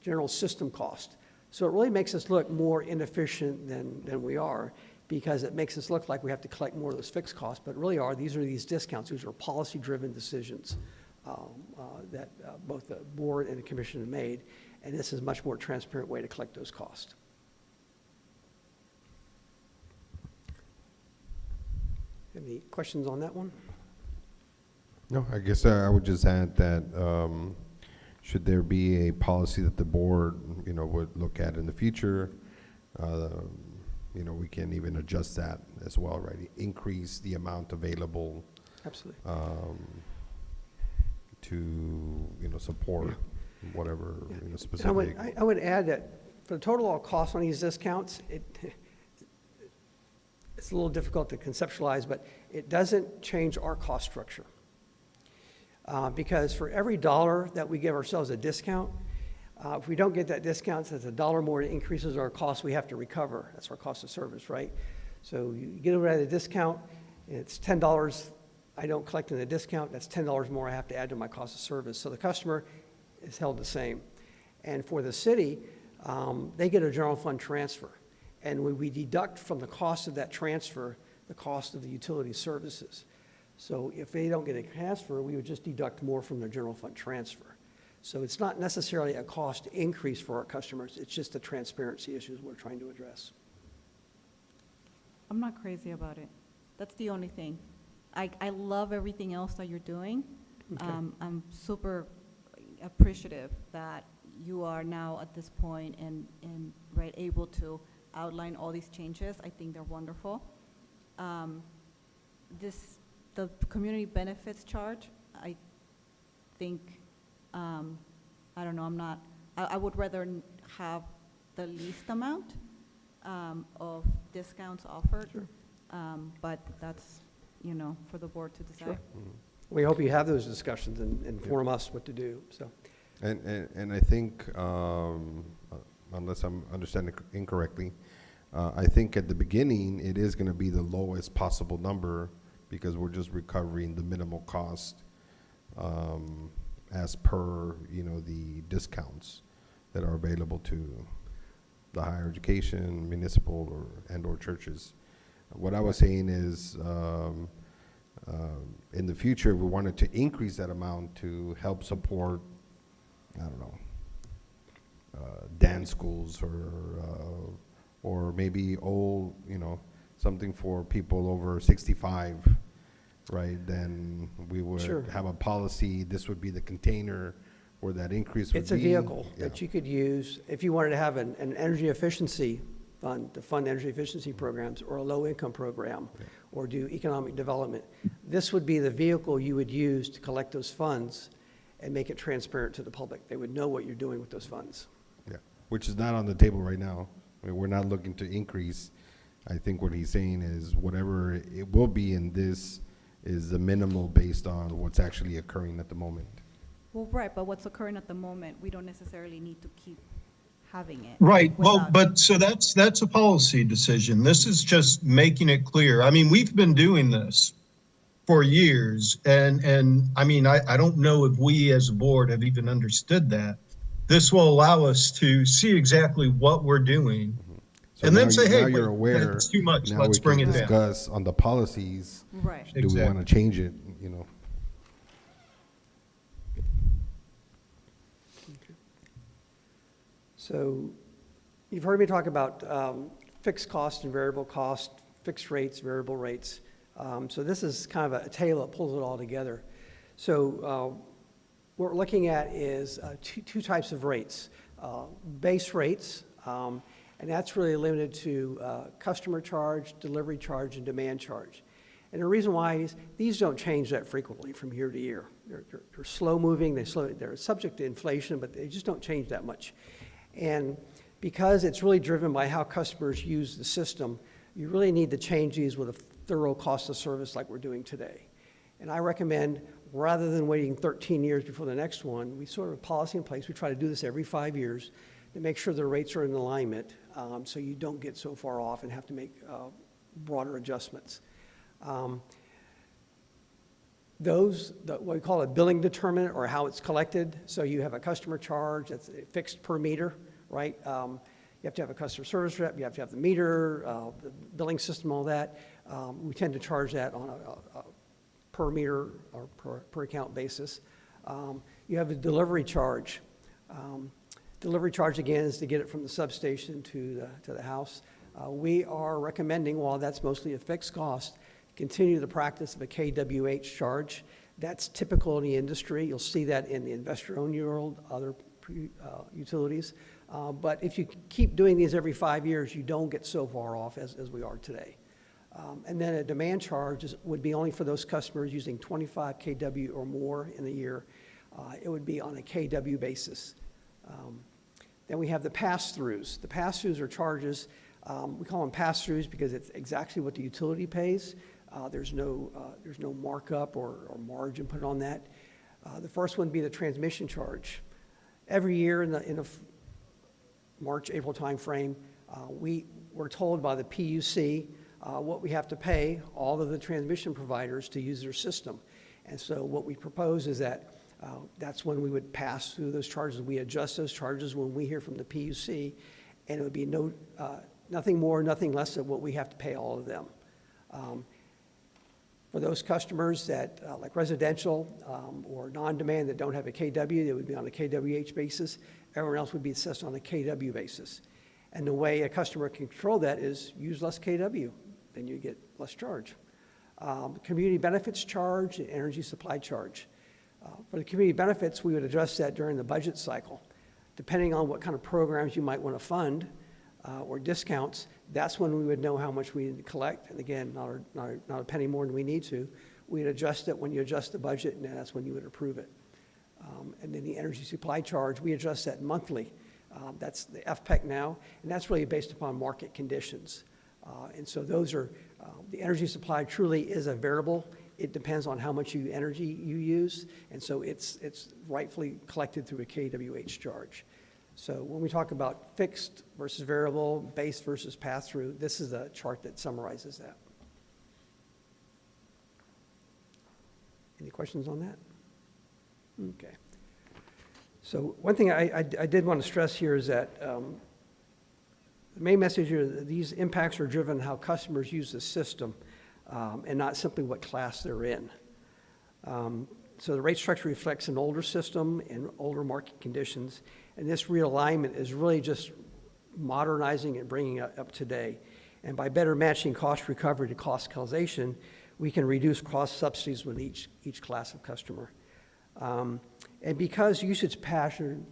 general system cost. So it really makes us look more inefficient than we are, because it makes us look like we have to collect more of those fixed costs, but really these are these discounts. These are policy-driven decisions that both the board and the commission have made, and this is a much more transparent way to collect those costs. Any questions on that one? No, I guess I would just add that should there be a policy that the board, would look at in the future, we can even adjust that as well, right? Increase the amount available. Absolutely. To support whatever specific. I would add that for the total cost on these discounts, it's a little difficult to conceptualize, but it doesn't change our cost structure. Because for every dollar that we give ourselves a discount, If we don't get that discount, so it's $1 more, it increases our cost we have to recover. That's our cost of service, right? So you get rid of the discount, it's $10 I don't collect in the discount, that's $10 more I have to add to my cost of service. So the customer is held the same. And for the city, they get a general fund transfer. And we deduct from the cost of that transfer the cost of the utility services. So if they don't get a transfer, we would just deduct more from their general fund transfer. So it's not necessarily a cost increase for our customers, it's just the transparency issues we're trying to address. I'm not crazy about it. That's the only thing. I love everything else that you're doing. Okay. I'm super appreciative that you are now at this point and right, able to outline all these changes. I think they're wonderful. The community benefits charge, I think, I don't know, I would rather have the least amount of discounts offered. Sure. But that's, for the board to decide. Sure. We hope you have those discussions and inform us what to do, so. And I think, unless I'm understanding incorrectly, I think at the beginning, it is going to be the lowest possible number because we're just recovering the minimal cost as per, the discounts that are available to the higher education, municipal, and/or churches. What I was saying is, in the future, we wanted to increase that amount to help support, I don't know, dance schools or maybe something for people over 65, right? Then we would Sure. have a policy, this would be the container where that increase would be. It's a vehicle Yeah. that you could use if you wanted to have an energy efficiency fund, to fund energy efficiency programs, or a low-income program, or do economic development. This would be the vehicle you would use to collect those funds and make it transparent to the public. They would know what you're doing with those funds. Yeah, which is not on the table right now. I mean, we're not looking to increase. I think what he's saying is whatever it will be in this is the minimal based on what's actually occurring at the moment. Well, right, but what's occurring at the moment, we don't necessarily need to keep having it. Right. Well, without- but so that's a policy decision. This is just making it clear. I mean, we've been doing this for years, and I mean, I don't know if we as a board have even understood that. This will allow us to see exactly what we're doing, So and then now say, hey, now you're wait, aware. that's too much. Now Let's we bring can it down. discuss on the policies. Right. Do we want to change it? So you've heard me talk about fixed cost and variable cost, fixed rates, variable rates. So this is kind of a tale that pulls it all together. So what we're looking at is two types of rates. Base rates, and that's really limited to customer charge, delivery charge, and demand charge. And the reason why is these don't change that frequently from year to year. They're slow moving, they're subject to inflation, but they just don't change that much. And because it's really driven by how customers use the system, you really need to change these with a thorough cost of service like we're doing today. And I recommend, rather than waiting 13 years before the next one, we sort of have a policy in place. We try to do this every 5 years to make sure the rates are in alignment, so you don't get so far off and have to make broader adjustments. What we call a billing determinant, or how it's collected, so you have a customer charge that's fixed per meter, right? You have to have a customer service rep, you have to have the meter, the billing system, all that. We tend to charge that on a per meter or per account basis. You have a delivery charge. Delivery charge, again, is to get it from the substation to the house. We are recommending, while that's mostly a fixed cost, continue the practice of a KWH charge. That's typical in the industry. You'll see that in the investor-owned world, other utilities. But if you keep doing these every 5 years, you don't get so far off as we are today. And then a demand charge would be only for those customers using 25 kW or more in a year. It would be on a kW basis. Then we have the pass-throughs. The pass-throughs are charges. We call them pass-throughs because it's exactly what the utility pays. There's no markup or margin put on that. The first one would be the transmission charge. Every year in the March, April timeframe, we're told by the PUC what we have to pay all of the transmission providers to use their system. And so what we propose is that that's when we would pass through those charges. We adjust those charges when we hear from the PUC, and it would be nothing more, nothing less than what we have to pay all of them. For those customers that, like residential or non-demand that don't have a KW, they would be on a KWH basis. Everyone else would be assessed on a KW basis. And the way a customer can control that is use less KW, then you get less charge. Community benefits charge and energy supply charge. For the community benefits, we would address that during the budget cycle. Depending on what kind of programs you might want to fund or discounts, that's when we would know how much we need to collect. And again, not a penny more than we need to. We'd adjust it when you adjust the budget, and that's when you would approve it. And then the energy supply charge, we adjust that monthly. That's the FPEC now, and that's really based upon market conditions. And so those are, the energy supply truly is a variable. It depends on how much energy you use, and so it's rightfully collected through a KWH charge. So when we talk about fixed versus variable, base versus pass-through, this is a chart that summarizes that. Any questions on that? Okay. So one thing I did want to stress here is that the main message here is that these impacts are driven how customers use the system and not simply what class they're in. So the rate structure reflects an older system and older market conditions, and this realignment is really just modernizing and bringing it up to date. And by better matching cost recovery to cost causation, we can reduce cost subsidies with each class of customer. And because usage patterns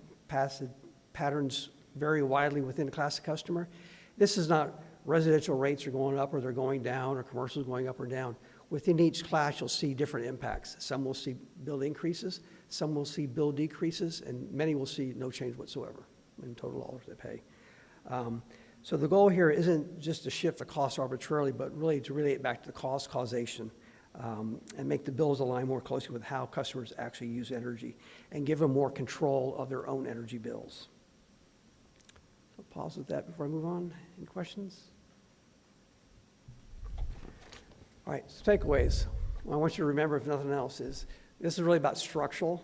vary widely within a class of customer, this is not residential rates are going up or they're going down or commercial is going up or down. Within each class, you'll see different impacts. Some will see bill increases, some will see bill decreases, and many will see no change whatsoever in total dollars they pay. So the goal here isn't just to shift the cost arbitrarily, but really to relate it back to the cost causation and make the bills align more closely with how customers actually use energy and give them more control of their own energy bills. So pause with that before I move on. Any questions? All right, so takeaways. What I want you to remember, if nothing else, is this is really about structural.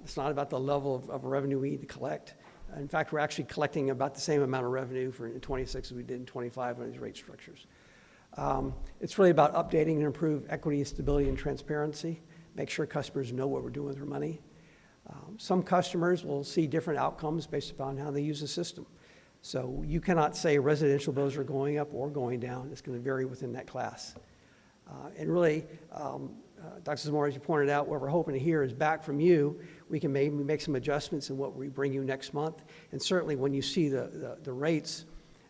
It's not about the level of revenue we need to collect. In fact, we're actually collecting about the same amount of revenue in 26 as we did in 25 on these rate structures. It's really about updating and improve equity, stability, and transparency. Make sure customers know what we're doing with their money. Some customers will see different outcomes based upon how they use the system. So you cannot say residential bills are going up or going down. It's going to vary within that class. And really, Dr. Zamora, as you pointed out, what we're hoping to hear is back from you. We can maybe make some adjustments in what we bring you next month. And certainly when you see the rates,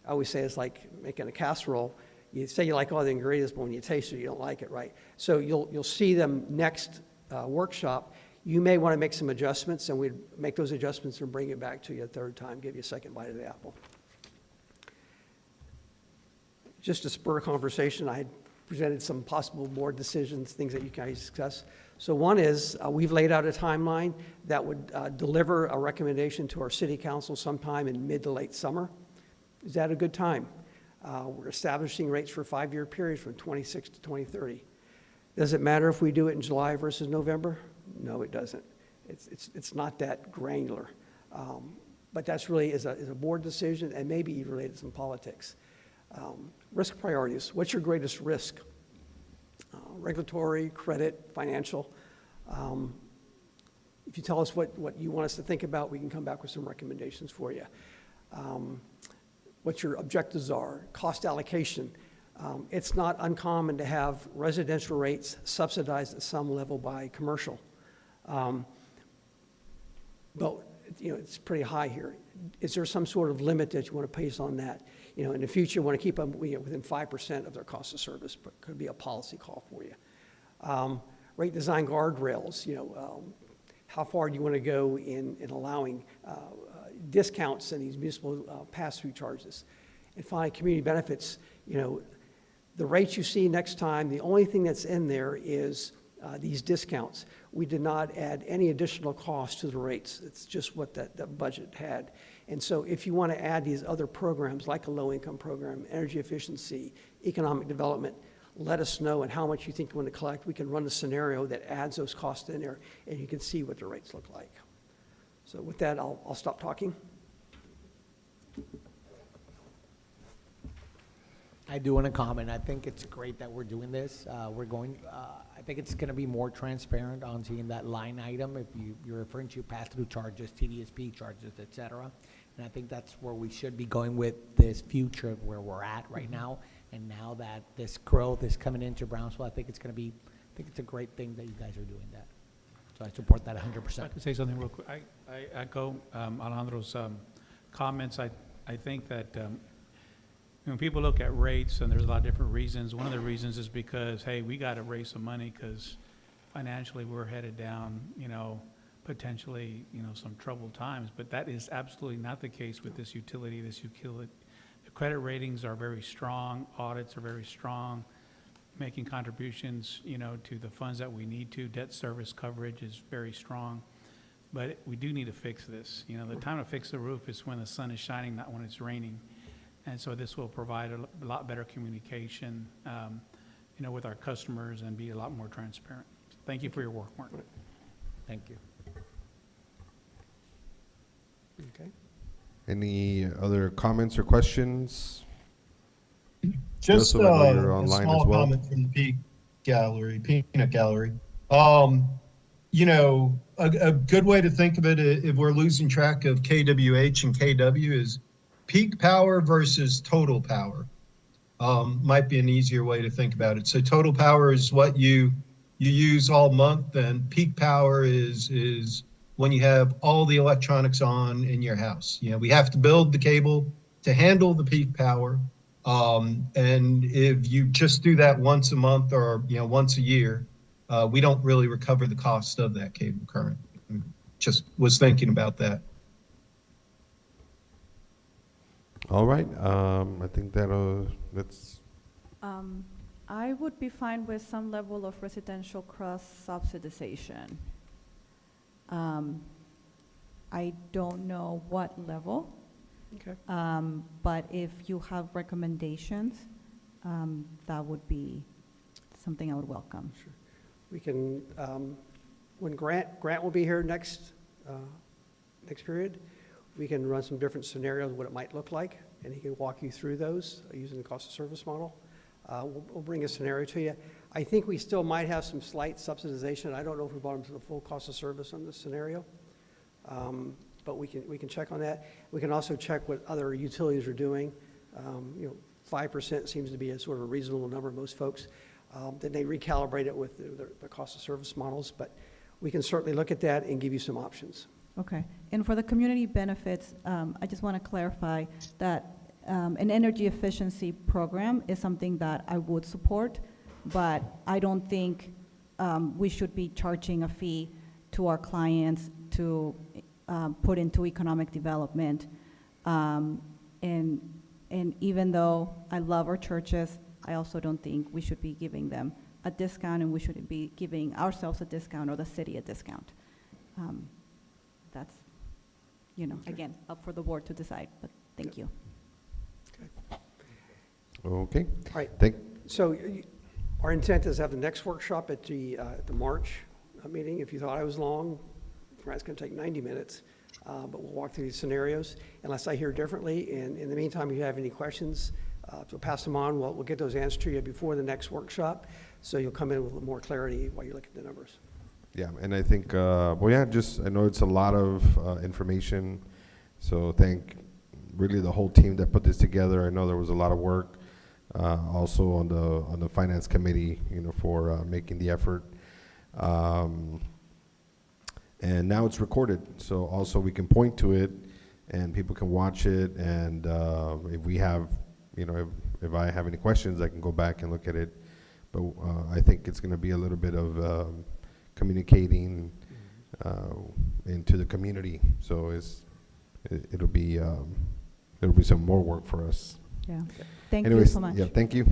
I always say it's like making a casserole. You say you like all the ingredients, but when you taste it, you don't like it, right? So you'll see them next workshop. You may want to make some adjustments, and we'd make those adjustments and bring it back to you a third time, give you a second bite of the apple. Just to spur a conversation, I had presented some possible board decisions, things that you guys discuss. So one is we've laid out a timeline that would deliver a recommendation to our city council sometime in mid to late summer. Is that a good time? We're establishing rates for a 5-year period from 26 to 2030. Does it matter if we do it in July versus November? No, it doesn't. It's not that granular. But that's really is a board decision and maybe even related to some politics. Risk priorities. What's your greatest risk? Regulatory, credit, financial. If you tell us what you want us to think about, we can come back with some recommendations for you. What your objectives are, cost allocation. It's not uncommon to have residential rates subsidized at some level by commercial. But it's pretty high here. Is there some sort of limit that you want to place on that? In the future, you want to keep them within 5% of their cost of service, but could be a policy call for you. Rate design guardrails, how far do you want to go in allowing discounts and these municipal pass-through charges? And finally, community benefits, the rates you see next time, the only thing that's in there is these discounts, we did not add any additional cost to the rates. It's just what that budget had. And so if you want to add these other programs, like a low-income program, energy efficiency, economic development, let us know and how much you think you want to collect. We can run a scenario that adds those costs in there, and you can see what the rates look like. So with that, I'll stop talking. I do want to comment. I think it's great that we're doing this. I think it's going to be more transparent on seeing that line item if you're referring to pass-through charges, TDSP charges, et cetera. And I think that's where we should be going with this future of where we're at right now. And now that this growth is coming into Brownsville, I think it's a great thing that you guys are doing that. So I support that 100%. If I could say something real quick. I echo Alejandro's comments. I think that when people look at rates, and there's a lot of different reasons, one of the reasons is because, hey, we got to raise some money because financially we're headed down, potentially, some troubled times. But that is absolutely not the case with this utility. The credit ratings are very strong. Audits are very strong. Making contributions, to the funds that we need to. Debt service coverage is very strong. But we do need to fix this. The time to fix the roof is when the sun is shining, not when it's raining. And so this will provide a lot better communication, with our customers and be a lot more transparent. Thank you for your work, Mark. Thank you. Okay. Any other comments or questions? Just Joseph, I know you're a online small as well. comment from the Peanut Gallery. A good way to think of it, if we're losing track of KWH and KW, is peak power versus total power. Might be an easier way to think about it. So total power is what you use all month, and peak power is when you have all the electronics on in your house. We have to build the cable to handle the peak power. And if you just do that once a month or, once a year, we don't really recover the cost of that cable current. Just was thinking about that. All right, I think that's, I would be fine with some level of residential cross-subsidization. I don't know what level. Okay. But if you have recommendations, that would be something I would welcome. Sure. We can, when Grant will be here next period, we can run some different scenarios, what it might look like, and he can walk you through those using the cost of service model. We'll bring a scenario to you. I think we still might have some slight subsidization. I don't know if we brought them to the full cost of service on this scenario. But we can check on that. We can also check what other utilities are doing. 5% seems to be a sort of a reasonable number, most folks. Then they recalibrate it with the cost of service models, but we can certainly look at that and give you some options. Okay. And for the community benefits, I just want to clarify that an energy efficiency program is something that I would support, but I don't think we should be charging a fee to our clients to put into economic development. And even though I love our churches, I also don't think we should be giving them a discount, and we shouldn't be giving ourselves a discount or the city a discount. That's, again, up for the board to decide, but thank you. okay. All right. So our intent is to have the next workshop at the March meeting. If you thought I was long, it's going to take 90 minutes, but we'll walk through these scenarios unless I hear differently. And in the meantime, if you have any questions, so pass them on. We'll get those answers to you before the next workshop, so you'll come in with more clarity while you look at the numbers. Yeah, and I think, I know it's a lot of information, so thank really the whole team that put this together. I know there was a lot of work, also on the finance committee, for making the effort. And now it's recorded, so also we can point to it, and people can watch it, and if we have, if I have any questions, I can go back and look at it. But I think it's going to be a little bit of communicating into the community, so it'll be some more work for us. Yeah. Thank Anyways, you so much. Yeah, thank you.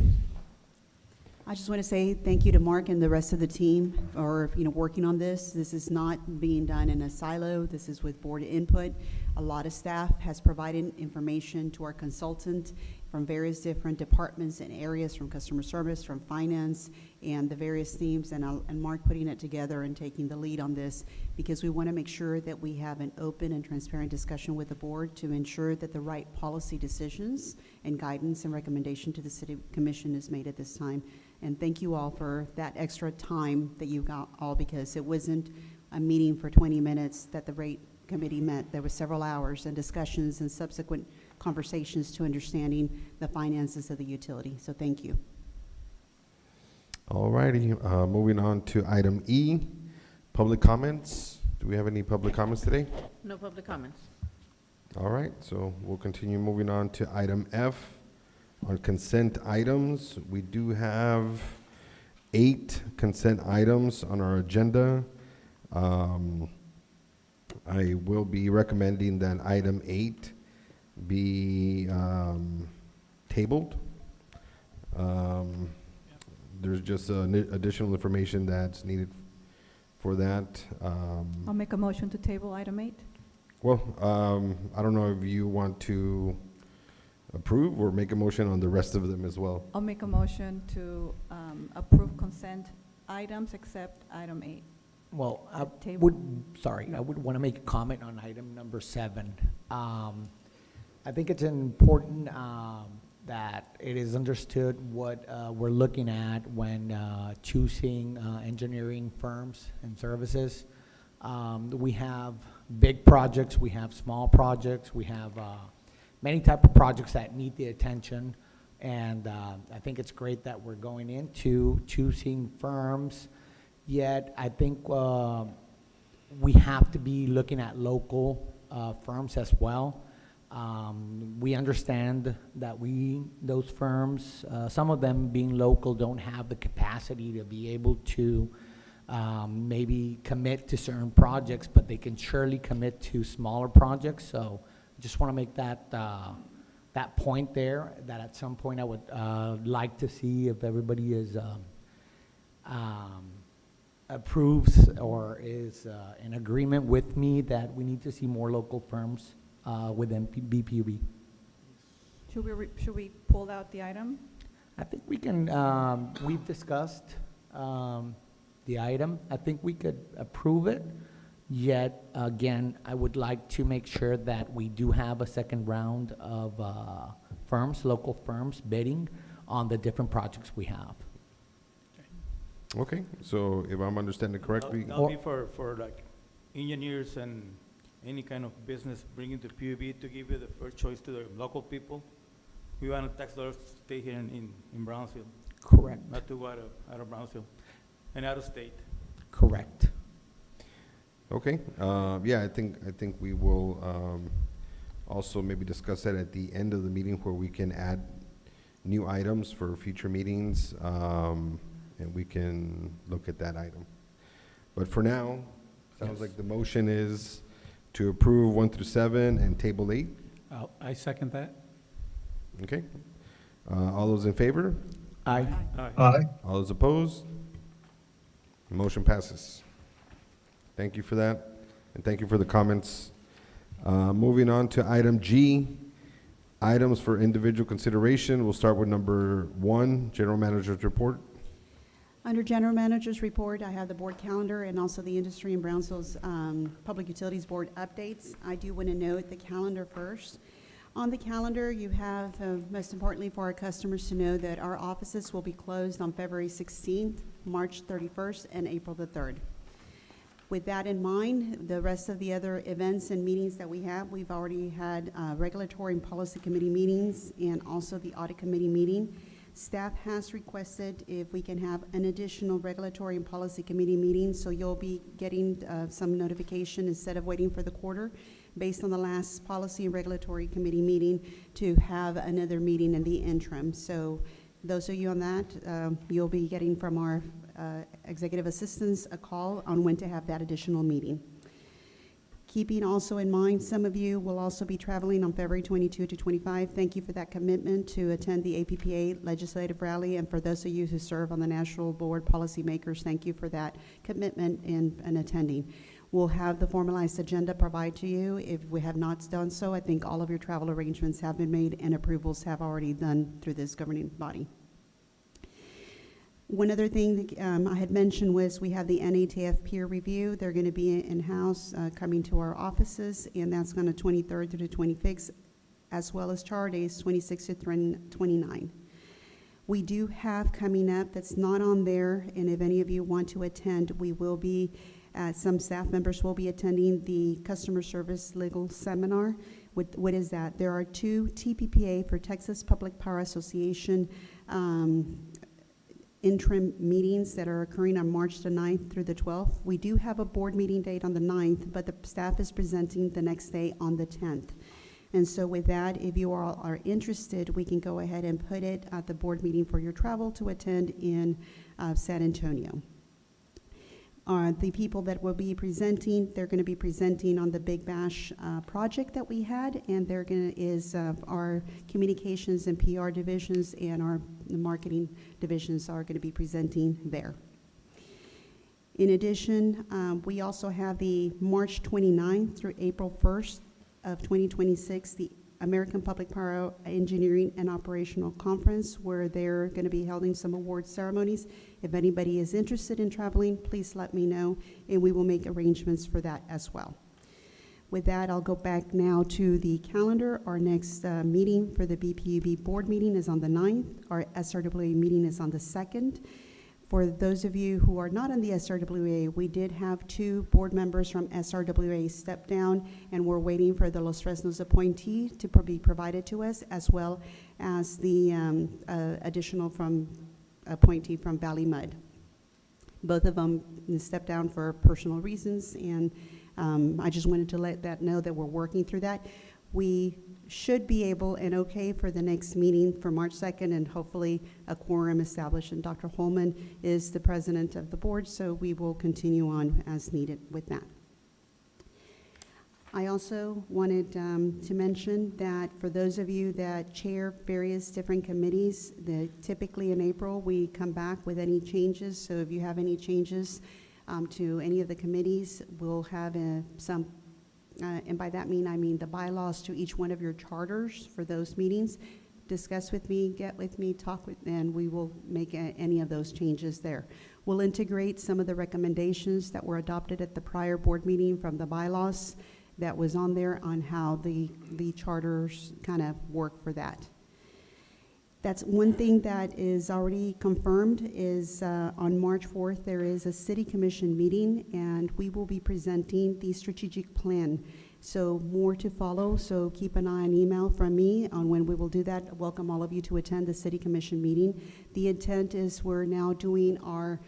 I just want to say thank you to Mark and the rest of the team for, working on this. This is not being done in a silo. This is with board input. A lot of staff has provided information to our consultant from various different departments and areas, from customer service, from finance, and the various themes, and Mark putting it together and taking the lead on this, because we want to make sure that we have an open and transparent discussion with the board to ensure that the right policy decisions and guidance and recommendation to the City Commission is made at this time. And thank you all for that extra time that you got all, because it wasn't a meeting for 20 minutes that the rate committee met. There were several hours and discussions and subsequent conversations to understanding the finances of the utility. So thank you. All righty, moving on to item E, public comments. Do we have any public comments today? No public comments. All right, so we'll continue moving on to item F. On consent items, we do have 8 consent items on our agenda. I will be recommending that item 8 be tabled. There's just additional information that's needed for that. I'll make a motion to table item 8. Well, I don't know if you want to approve or make a motion on the rest of them as well. I'll make a motion to approve consent items except item 8. Well, I Table. would want to make a comment on item number 7. I think it's important that it is understood what we're looking at when choosing engineering firms and services. We have big projects, we have small projects, we have many type of projects that need the attention, and I think it's great that we're going into choosing firms, yet I think we have to be looking at local firms as well. We understand that those firms, some of them being local, don't have the capacity to be able to maybe commit to certain projects, but they can surely commit to smaller projects. So I just want to make that point there, that at some point I would like to see if everybody is approves or is in agreement with me that we need to see more local firms within BPUB. Should we pull out the item? I think we can, we've discussed the item. I think we could approve it, yet again, I would like to make sure that we do have a second round of firms, local firms bidding on the different projects we have. Okay, so if I'm understanding correctly, That'll be for like engineers and any kind of business bringing to PUB to give you the first choice to the local people. We want tax dollars to stay here in Brownsville, Correct. not to go out of Brownsville and out of state. Correct. okay, yeah, I think we will also maybe discuss that at the end of the meeting, where we can add new items for future meetings, and we can look at that item. But for now, sounds Yes. like the motion is to approve 1 through 7 and table 8. I second that. Okay. All those in favor? Aye. Aye. Aye. All those opposed? Motion passes. Thank you for that, and thank you for the comments. Moving on to item G, items for individual consideration. We'll start with number 1, General Manager's Report. Under General Manager's Report, I have the board calendar and also the Industry and Brownsville's Public Utilities Board updates. I do want to note the calendar first. On the calendar, you have, most importantly for our customers to know, that our offices will be closed on February 16th, March 31st, and April the 3rd. With that in mind, the rest of the other events and meetings that we have, we've already had Regulatory and Policy Committee meetings and also the Audit Committee meeting. Staff has requested if we can have an additional Regulatory and Policy Committee meeting, so you'll be getting some notification instead of waiting for the quarter, based on the last Policy and Regulatory Committee meeting, to have another meeting in the interim. So those of you on that, you'll be getting from our executive assistants a call on when to have that additional meeting. Keeping also in mind, some of you will also be traveling on February 22 to 25. Thank you for that commitment to attend the APPA legislative rally. And for those of you who serve on the national board policymakers, thank you for that commitment in attending. We'll have the formalized agenda provided to you. If we have not done so, I think all of your travel arrangements have been made and approvals have already done through this governing body. One other thing I had mentioned was we have the NATF peer review. They're going to be in-house coming to our offices, and that's on the 23rd through the 25th, as well as CHAR days 26 to 29. We do have coming up that's not on there, and if any of you want to attend, we will be, some staff members will be attending the Customer Service Legal Seminar. What is that? There are 2 TPPA for Texas Public Power Association interim meetings that are occurring on March the 9th through the 12th. We do have a board meeting date on the 9th, but the staff is presenting the next day on the 10th. And so with that, if you all are interested, we can go ahead and put it at the board meeting for your travel to attend in San Antonio. The people that will be presenting, they're going to be presenting on the Big Bash project that we had, and they're going to is our communications and PR divisions and our marketing divisions are going to be presenting there. In addition, we also have the March 29th through April 1st of 2026, the American Public Power Engineering and Operational Conference, where they're going to be holding some award ceremonies. If anybody is interested in traveling, please let me know, and we will make arrangements for that as well. With that, I'll go back now to the calendar. Our next meeting for the BPUB board meeting is on the 9th. Our SRWA meeting is on the 2nd. For those of you who are not on the SRWA, we did have 2 board members from SRWA step down, and we're waiting for the Los Fresnos appointee to be provided to us, as well as the additional appointee from Valley Mud. Both of them stepped down for personal reasons, and I just wanted to let that know that we're working through that. We should be able and okay for the next meeting for March 2nd, and hopefully a quorum established. And Dr. Holman is the president of the board, so we will continue on as needed with that. I also wanted to mention that for those of you that chair various different committees, typically in April we come back with any changes. So if you have any changes to any of the committees, we'll have some. And by that I mean the bylaws to each one of your charters for those meetings. Discuss with me, get with me, talk with, and we will make any of those changes there. We'll integrate some of the recommendations that were adopted at the prior board meeting from the bylaws that was on there on how the charters kind of work for that. That's one thing that is already confirmed is on March 4th, there is a city commission meeting, and we will be presenting the strategic plan. So more to follow, so keep an eye on email from me on when we will do that. Welcome all of you to attend the city commission meeting. The intent is we're now doing our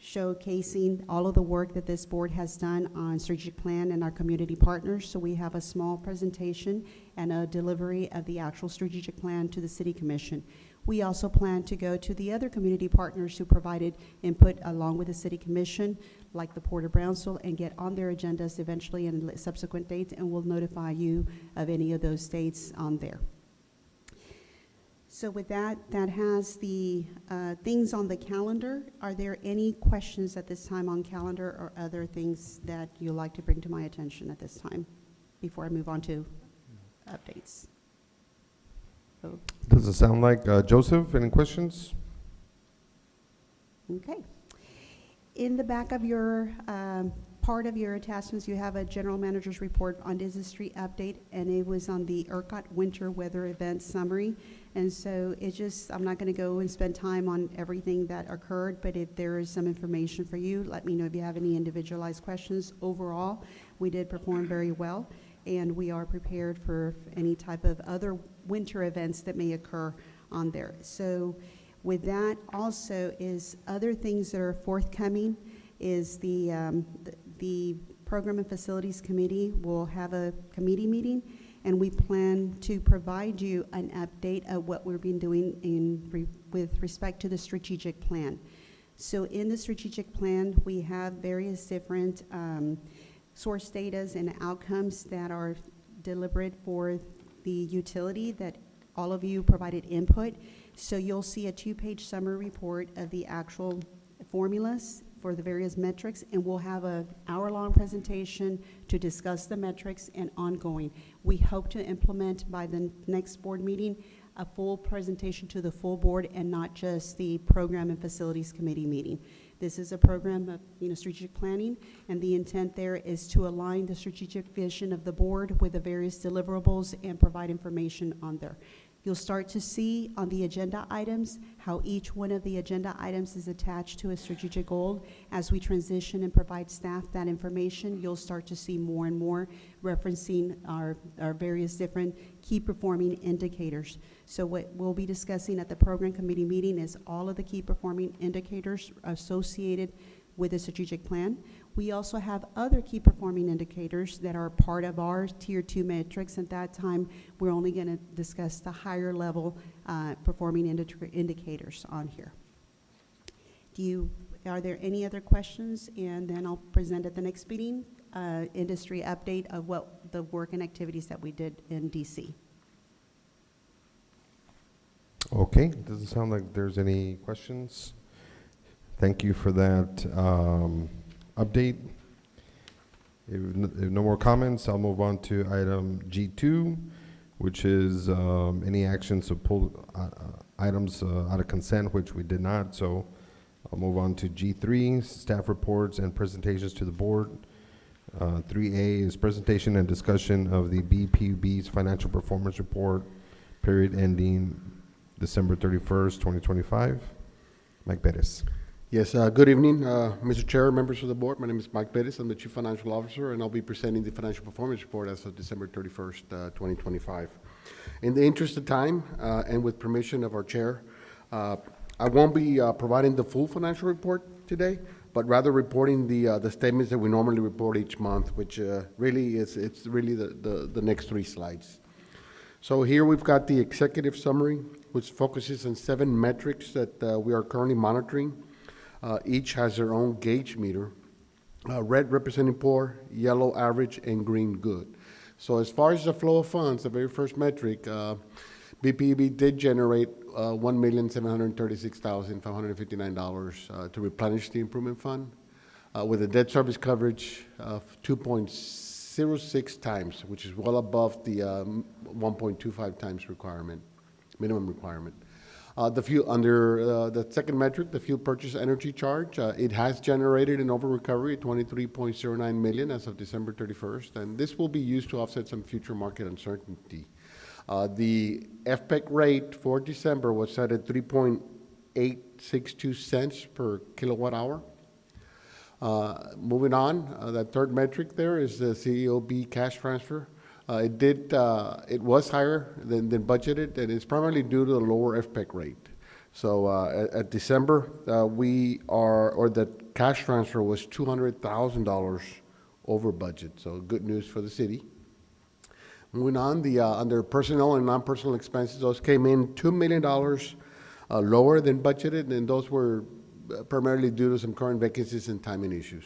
showcasing all of the work that this board has done on strategic plan and our community partners. So we have a small presentation and a delivery of the actual strategic plan to the city commission. We also plan to go to the other community partners who provided input along with the city commission, like the Port of Brownsville, and get on their agendas eventually in subsequent dates, and we'll notify you of any of those dates on there. So with that, that has the things on the calendar. Are there any questions at this time on calendar or other things that you'd like to bring to my attention at this time before I move on to updates? Oh. Does it sound like Joseph? Any questions? Okay. In the back of your part of your attachments, you have a general manager's report on industry update, and it was on the ERCOT winter weather event summary. And so it just, I'm not going to go and spend time on everything that occurred, but if there is some information for you, let me know if you have any individualized questions. Overall, we did perform very well, and we are prepared for any type of other winter events that may occur on there. So with that also is other things that are forthcoming is the Program and Facilities Committee will have a committee meeting, and we plan to provide you an update of what we've been doing with respect to the strategic plan. So in the strategic plan, we have various different source datas and outcomes that are deliberate for the utility that all of you provided input. So you'll see a 2-page summary report of the actual formulas for the various metrics, and we'll have an hour-long presentation to discuss the metrics and ongoing. We hope to implement by the next board meeting a full presentation to the full board and not just the Program and Facilities Committee meeting. This is a program of strategic planning, and the intent there is to align the strategic vision of the board with the various deliverables and provide information on there. You'll start to see on the agenda items how each one of the agenda items is attached to a strategic goal. As we transition and provide staff that information, you'll start to see more and more referencing our various different key performing indicators. So what we'll be discussing at the program committee meeting is all of the key performing indicators associated with the strategic plan. We also have other key performing indicators that are part of our Tier 2 metrics. At that time, we're only going to discuss the higher level performing indicators on here. Are there any other questions? And then I'll present at the next meeting, industry update of what the work and activities that we did in DC. Okay, doesn't sound like there's any questions. Thank you for that update. If no more comments, I'll move on to item G2, which is any actions to pull items out of consent, which we did not. So I'll move on to G3, staff reports and presentations to the board. 3A is presentation and discussion of the BPUB's financial performance report, period ending December 31st, 2025. Mike Perez. Yes, good evening, Mr. Chair, members of the board. My name is Mike Perez. I'm the Chief Financial Officer, and I'll be presenting the financial performance report as of December 31st, 2025. In the interest of time, and with permission of our chair, I won't be providing the full financial report today, but rather reporting the statements that we normally report each month, which really it's really the next 3 slides. So here we've got the executive summary, which focuses on 7 metrics that we are currently monitoring. Each has their own gauge meter, red representing poor, yellow average, and green good. So as far as the flow of funds, the very first metric, BPUB did generate $1,736,559 to replenish the improvement fund, with a debt service coverage of 2.06 times, which is well above the 1.25 times requirement, minimum requirement. The fuel under the second metric, the fuel purchase energy charge, it has generated an over recovery of $23.09 million as of December 31st, and this will be used to offset some future market uncertainty. The FPEC rate for December was set at 3.862 cents per kilowatt hour. Moving on, that third metric there is the CEOB cash transfer. It was higher than budgeted, and it's primarily due to the lower FPEC rate. So at December, the cash transfer was $200,000 over budget. So good news for the city. Moving on, under personnel and non-personnel expenses, those came in $2 million lower than budgeted, and those were primarily due to some current vacancies and timing issues.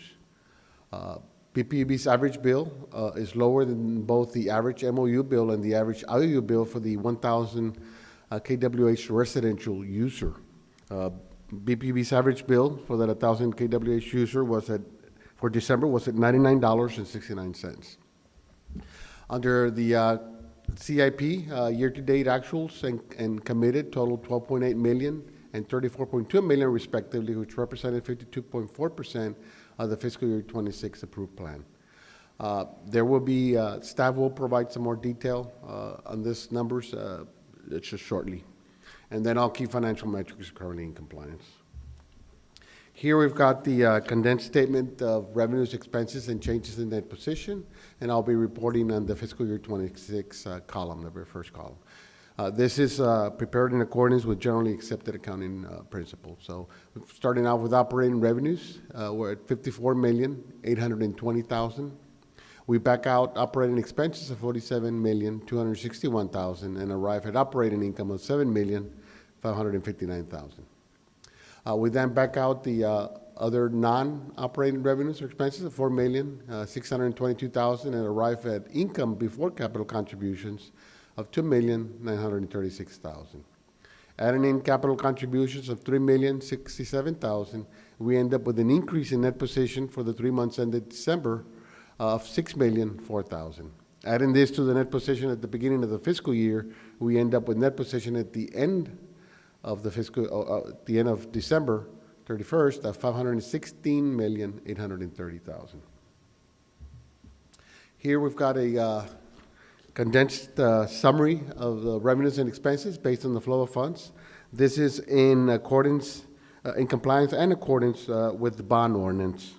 BPUB's average bill is lower than both the average MOU bill and the average IOU bill for the 1,000 kWh residential user. BPUB's average bill for that 1,000 kWh user for December was at $99.69. Under the CIP, year-to-date actuals and committed totaled $12.8 million and $34.2 million respectively, which represented 52.4% of the fiscal year 26 approved plan. There will be, staff will provide some more detail on this numbers just shortly. And then all key financial metrics are currently in compliance. Here we've got the condensed statement of revenues, expenses, and changes in net position, and I'll be reporting on the fiscal year 26 column, the very first column. This is prepared in accordance with generally accepted accounting principles. So starting out with operating revenues, we're at $54,820,000. We back out operating expenses of $47,261,000 and arrive at operating income of $7,559,000. We then back out the other non-operating revenues or expenses of $4,622,000 and arrive at income before capital contributions of $2,936,000. Adding in capital contributions of $3,067,000, we end up with an increase in net position for the 3 months ended December of $6,004,000. Adding this to the net position at the beginning of the fiscal year, we end up with net position at the end of the the end of December 31st of $516,830,000. Here we've got a condensed summary of the revenues and expenses based on the flow of funds. This is in accordance, in compliance and accordance with the bond ordinance.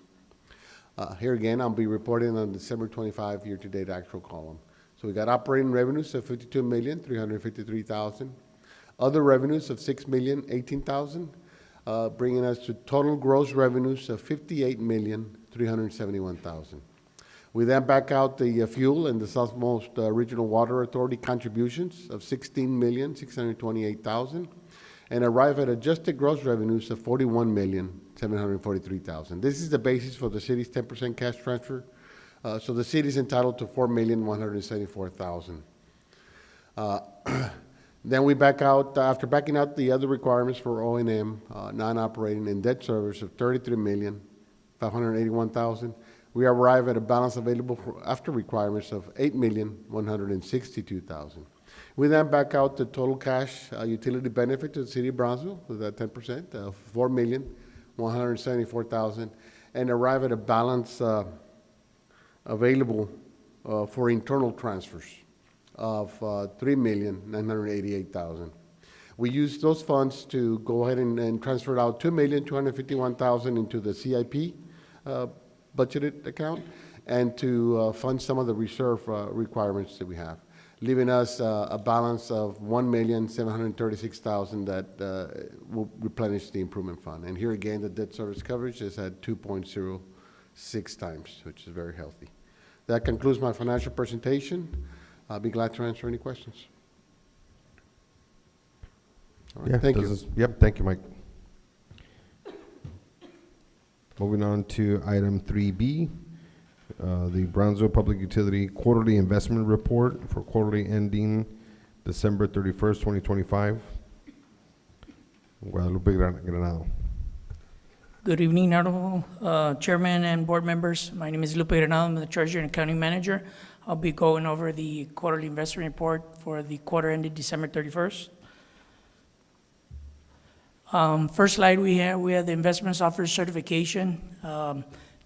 Here again, I'll be reporting on December 25 year-to-date actual column. So we got operating revenues of $52,353,000, other revenues of $6,018,000, bringing us to total gross revenues of $58,371,000. We then back out the fuel and the Southmost Regional Water Authority contributions of $16,628,000 and arrive at adjusted gross revenues of $41,743,000. This is the basis for the city's 10% cash transfer. So the city is entitled to $4,174,000. Then we back out, after backing out the other requirements for O&M, non-operating and debt service of $33,581,000, we arrive at a balance available for after requirements of $8,162,000. We then back out the total cash utility benefit to the city of Brownsville with that 10% of $4,174,000 and arrive at a balance available for internal transfers of $3,988,000. We use those funds to go ahead and transfer out $2,251,000 into the CIP budgeted account and to fund some of the reserve requirements that we have, leaving us a balance of $1,736,000 that will replenish the improvement fund. And here again, the debt service coverage is at 2.06 times, which is very healthy. That concludes my financial presentation. I'll be glad to answer any questions. All right, thank you. Yep, thank you, Mike. Moving on to item 3B, the Brownsville Public Utility Quarterly Investment Report for quarterly ending December 31st, 2025. Guadalupe Granado. Good evening, Honorable Chairman and board members. My name is Lupe Granado. I'm the Treasurer and Accounting Manager. I'll be going over the quarterly investment report for the quarter ended December 31st. First slide we have the Investments Officer Certification.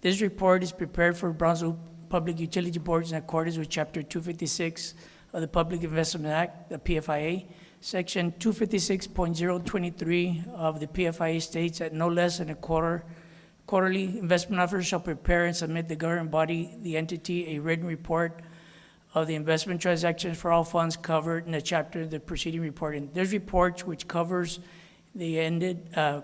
This report is prepared for Brownsville Public Utility Boards in accordance with Chapter 256 of the Public Investment Act, the PFIA. Section 256.023 of the PFIA states that no less than a quarterly investment officer shall prepare and submit the governing body, the entity, a written report of the investment transactions for all funds covered in the chapter of the preceding report. And this report, which covers the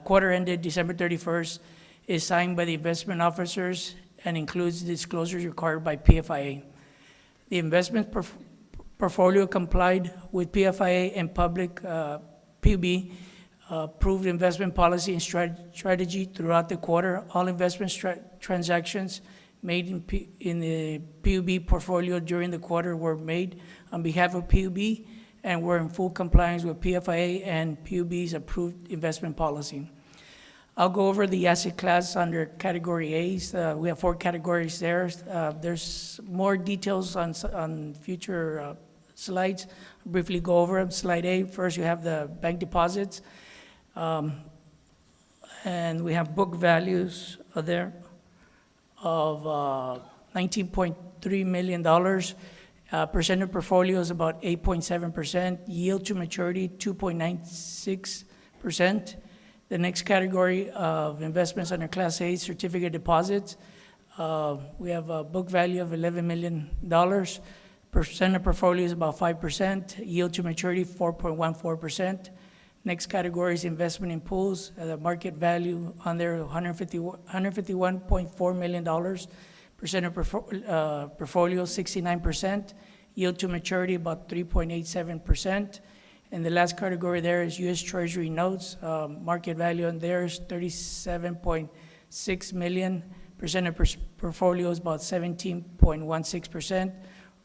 quarter ended December 31st, is signed by the investment officers and includes the disclosures required by PFIA. The investment portfolio complied with PFIA and public PUB approved investment policy and strategy throughout the quarter. All investment transactions made in the PUB portfolio during the quarter were made on behalf of PUB and were in full compliance with PFIA and PUB's approved investment policy. I'll go over the asset class under Category A's. We have 4 categories there. There's more details on future slides. I'll briefly go over them. Slide A, first you have the bank deposits. And we have book values there of $19.3 million. Percent of portfolio is about 8.7%. Yield to maturity, 2.96%. The next category of investments under Class A, certificate deposits. We have a book value of $11 million. Percent of portfolio is about 5%. Yield to maturity, 4.14%. Next category is investment in pools. The market value on there, $151.4 million. Percent of portfolio, 69%. Yield to maturity, about 3.87%. And the last category there is U.S. Treasury notes. Market value on there is $37.6 million. Percent of portfolio is about 17.16%.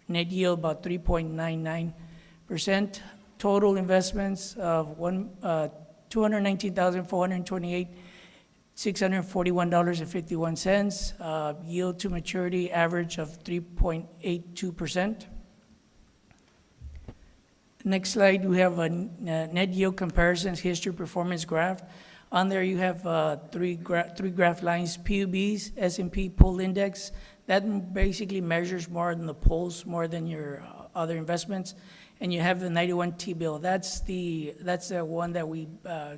Net yield about 3.99%. Total investments of $219,428, $641.51. Yield to maturity average of 3.82%. Next slide, we have a net yield comparisons history performance graph. On there you have three graph lines, PUBs, S&P Pool Index. That basically measures more than the polls, more than your other investments. And you have the 91 T-bill. That's the one that we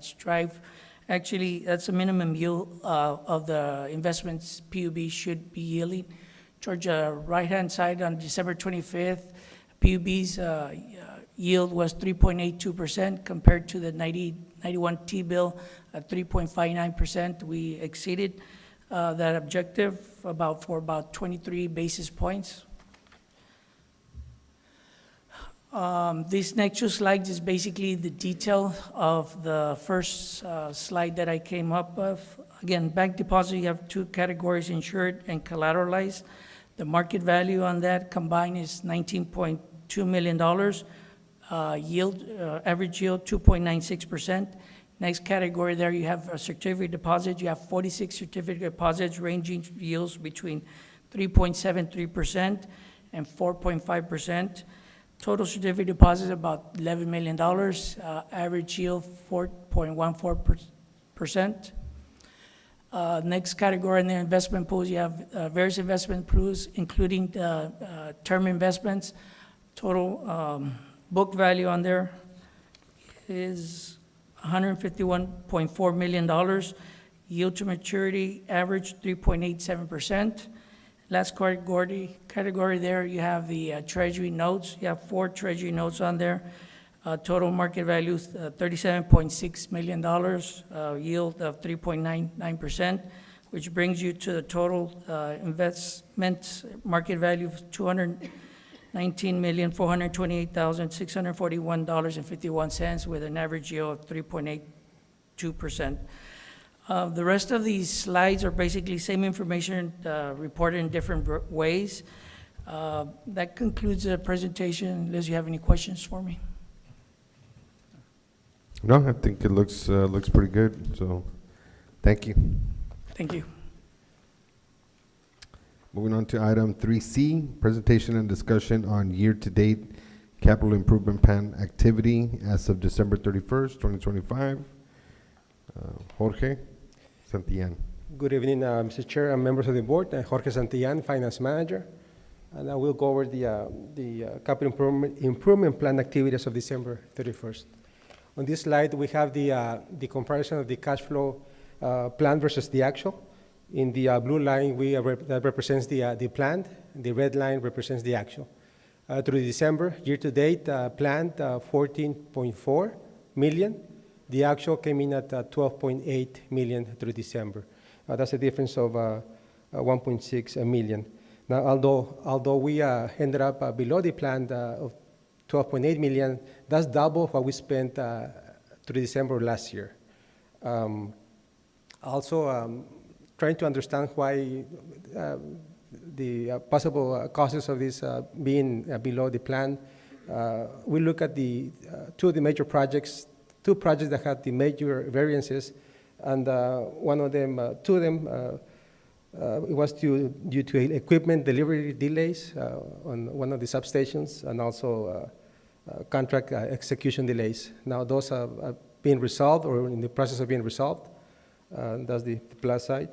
strive. Actually, that's the minimum yield of the investments PUB should be yielding. Towards the right-hand side on December 25th, PUB's yield was 3.82% compared to the 91 T-bill at 3.59%. We exceeded that objective for about 23 basis points. This next two slides is basically the detail of the first slide that I came up with. Again, bank deposit, you have two categories, insured and collateralized. The market value on that combined is $19.2 million. Average yield 2.96%. Next category there, you have a certificate deposit. You have 46 certificate deposits ranging yields between 3.73% and 4.5%. Total certificate deposit about $11 million. Average yield 4.14%. Next category in the investment pools, you have various investment pools, including the term investments. Total book value on there is $151.4 million. Yield to maturity average 3.87%. Last category there, you have the treasury notes. You have 4 treasury notes on there. Total market value is $37.6 million. Yield of 3.99%, which brings you to the total investment market value of $219,428,641.51 with an average yield of 3.82%. The rest of these slides are basically same information reported in different ways. That concludes the presentation. Unless you have any questions for me. No, I think it looks pretty good, so thank you. Thank you. Moving on to item 3C, presentation and discussion on year-to-date capital improvement plan activity as of December 31st, 2025. Jorge Santillan. Good evening, Mr. Chair and members of the board. Jorge Santillan, Finance Manager. And I will go over the capital improvement plan activities of December 31st. On this slide, we have the comparison of the cash flow plan versus the actual. In the blue line, that represents the plan. The red line represents the actual. Through December, year-to-date, planned 14.4 million. The actual came in at 12.8 million through December. That's a difference of 1.6 million. Now, although we ended up below the plan of 12.8 million, that's double what we spent through December last year. Trying to understand why the possible causes of this being below the plan, we look at the two of the major projects, two projects that had the major variances, and two of them, it was due to equipment delivery delays on one of the substations, and also contract execution delays. Now those are being resolved or in the process of being resolved. That's the plus side.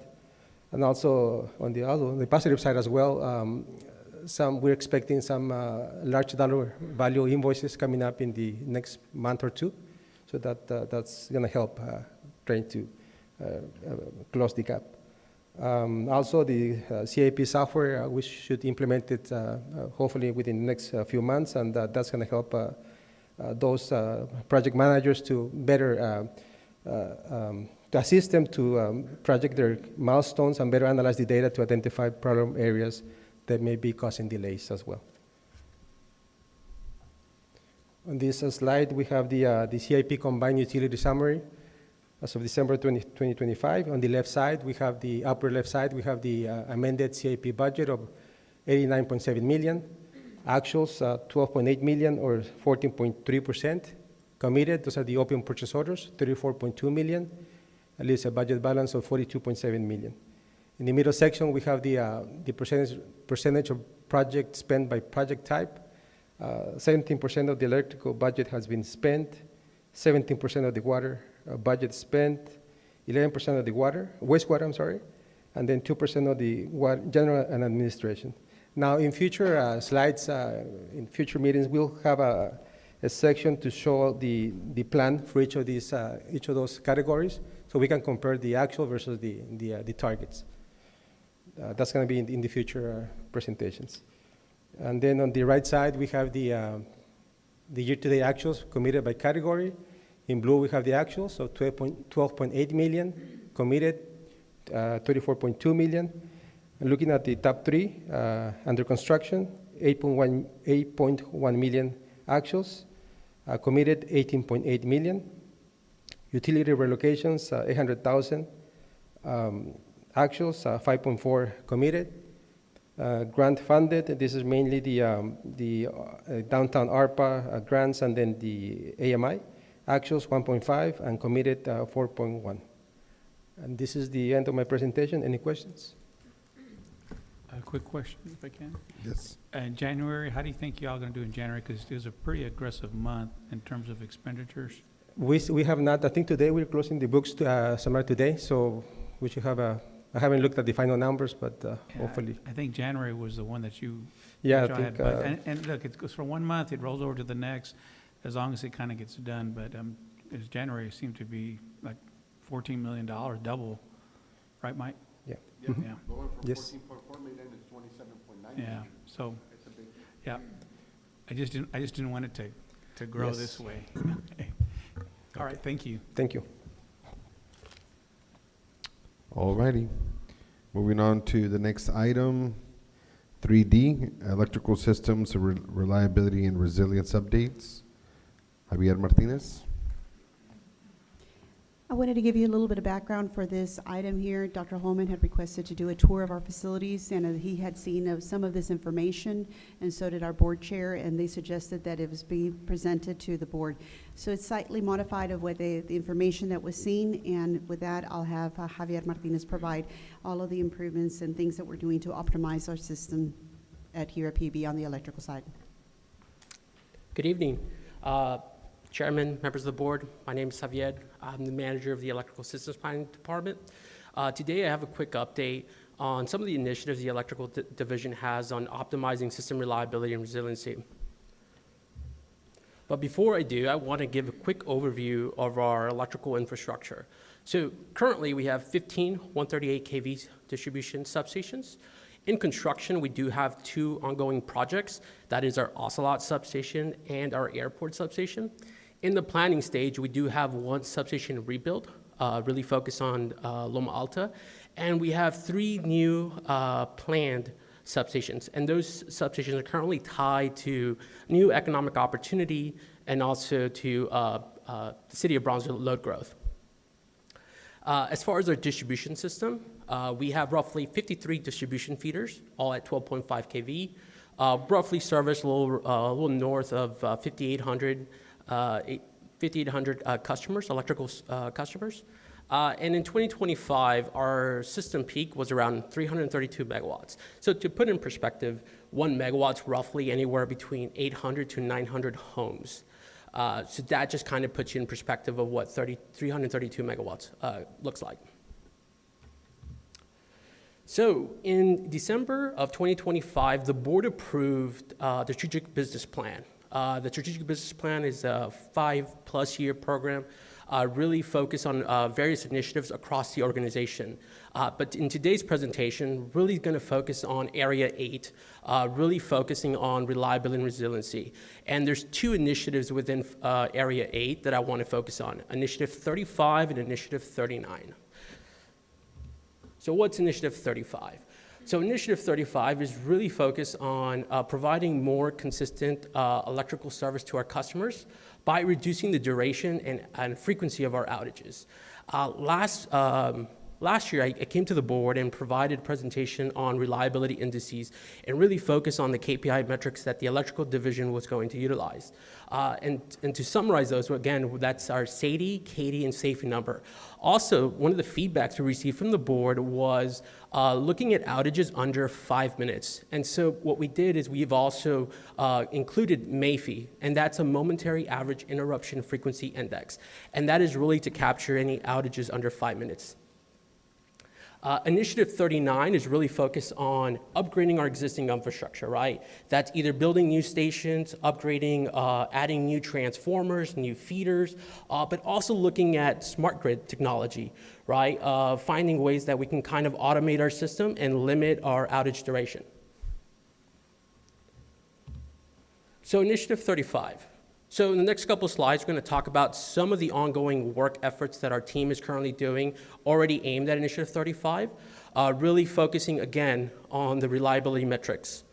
And also on the positive side as well, we're expecting some large dollar value invoices coming up in the next month or two. So that's going to help trying to close the gap. Also, the CIP software, we should implement it hopefully within the next few months, and that's going to help those project managers to better to assist them to project their milestones and better analyze the data to identify problem areas that may be causing delays as well. On this slide, we have the CIP combined utility summary as of December 2025. On the left side, we have the upper left side, we have the amended CIP budget of 89.7 million. Actuals, 12.8 million or 14.3%. Committed, those are the open purchase orders, 34.2 million. That leaves a budget balance of 42.7 million. In the middle section, we have the percentage of project spent by project type. 17% of the electrical budget has been spent, 17% of the water budget spent, 11% of the wastewater, and then 2% of the general and administration. Now, in future slides, in future meetings, we'll have a section to show the plan for each of those categories, so we can compare the actual versus the targets. That's going to be in the future presentations. And then on the right side, we have the year-to-date actuals committed by category. In blue, we have the actuals, so 12.8 million committed, 34.2 million. And looking at the top three, under construction, 8.1 million actuals, committed 18.8 million. Utility relocations, 800,000. Actuals, 5.4 committed. Grant funded, this is mainly the downtown ARPA grants and then the AMI. Actuals 1.5 and committed 4.1. And this is the end of my presentation. Any questions? A quick question, if I can. Yes. In January, how do you think y'all going to do in January? Because it was a pretty aggressive month in terms of expenditures. We have not. I think today we're closing the books somewhere today, so we should have I haven't looked at the final numbers, but hopefully. I think January was the one that you. Yeah, that I y'all think. had, and look, it goes for 1 month, it rolls over to the next, as long as it kind of gets done. But as January seemed to be like $14 million, double, right, Mike? Yeah. Yeah. Yeah. Going from Yes. 14.4 million to 27.9 Yeah. million. So, It's a big. yeah, I just didn't want it to grow Yes. this way. All right, thank you. Thank you. All righty. Moving on to the next item, 3D, electrical systems, reliability and resilience updates. Javier Martinez. I wanted to give you a little bit of background for this item here. Dr. Holman had requested to do a tour of our facilities, and he had seen some of this information, and so did our board chair, and they suggested that it was be presented to the board. So it's slightly modified of what the information that was seen, and with that, I'll have Javier Martinez provide all of the improvements and things that we're doing to optimize our system here at PUB on the electrical side. Good evening. Chairman, members of the board, my name is Javier. I'm the manager of the Electrical Systems Planning Department. Today I have a quick update on some of the initiatives the Electrical Division has on optimizing system reliability and resiliency. But before I do, I want to give a quick overview of our electrical infrastructure. So currently we have 15 138 kV distribution substations. In construction, we do have 2 ongoing projects. That is our Ocelot substation and our airport substation. In the planning stage, we do have 1 substation rebuild, really focused on Loma Alta. And we have 3 new planned substations. And those substations are currently tied to new economic opportunity and also to the city of Brownsville load growth. As far as our distribution system, we have roughly 53 distribution feeders, all at 12.5 kV, roughly service a little north of 5,800 customers, electrical customers. And in 2025, our system peak was around 332 megawatts. So to put in perspective, 1 megawatt's roughly anywhere between 800 to 900 homes. So that just kind of puts you in perspective of what 332 megawatts looks like. So in December of 2025, the board approved the strategic business plan. The strategic business plan is a 5+ year program, really focused on various initiatives across the organization. But in today's presentation, really going to focus on Area 8, really focusing on reliability and resiliency. And there's 2 initiatives within Area 8 that I want to focus on, Initiative 35 and Initiative 39. So what's Initiative 35? So Initiative 35 is really focused on providing more consistent electrical service to our customers by reducing the duration and frequency of our outages. Last year, I came to the board and provided a presentation on reliability indices and really focused on the KPI metrics that the electrical division was going to utilize. And to summarize those, again, that's our SAIDI, CAIDI, and safety number. Also, one of the feedbacks we received from the board was looking at outages under 5 minutes. And so what we did is we've also included MAFI, and that's a momentary average interruption frequency index. And that is really to capture any outages under 5 minutes. Initiative 39 is really focused on upgrading our existing infrastructure, right? That's either building new stations, upgrading, adding new transformers, new feeders, but also looking at smart grid technology, right? Finding ways that we can kind of automate our system and limit our outage duration. So Initiative 35. So in the next couple of slides, we're going to talk about some of the ongoing work efforts that our team is currently doing, already aimed at Initiative 35, really focusing again on the reliability metrics.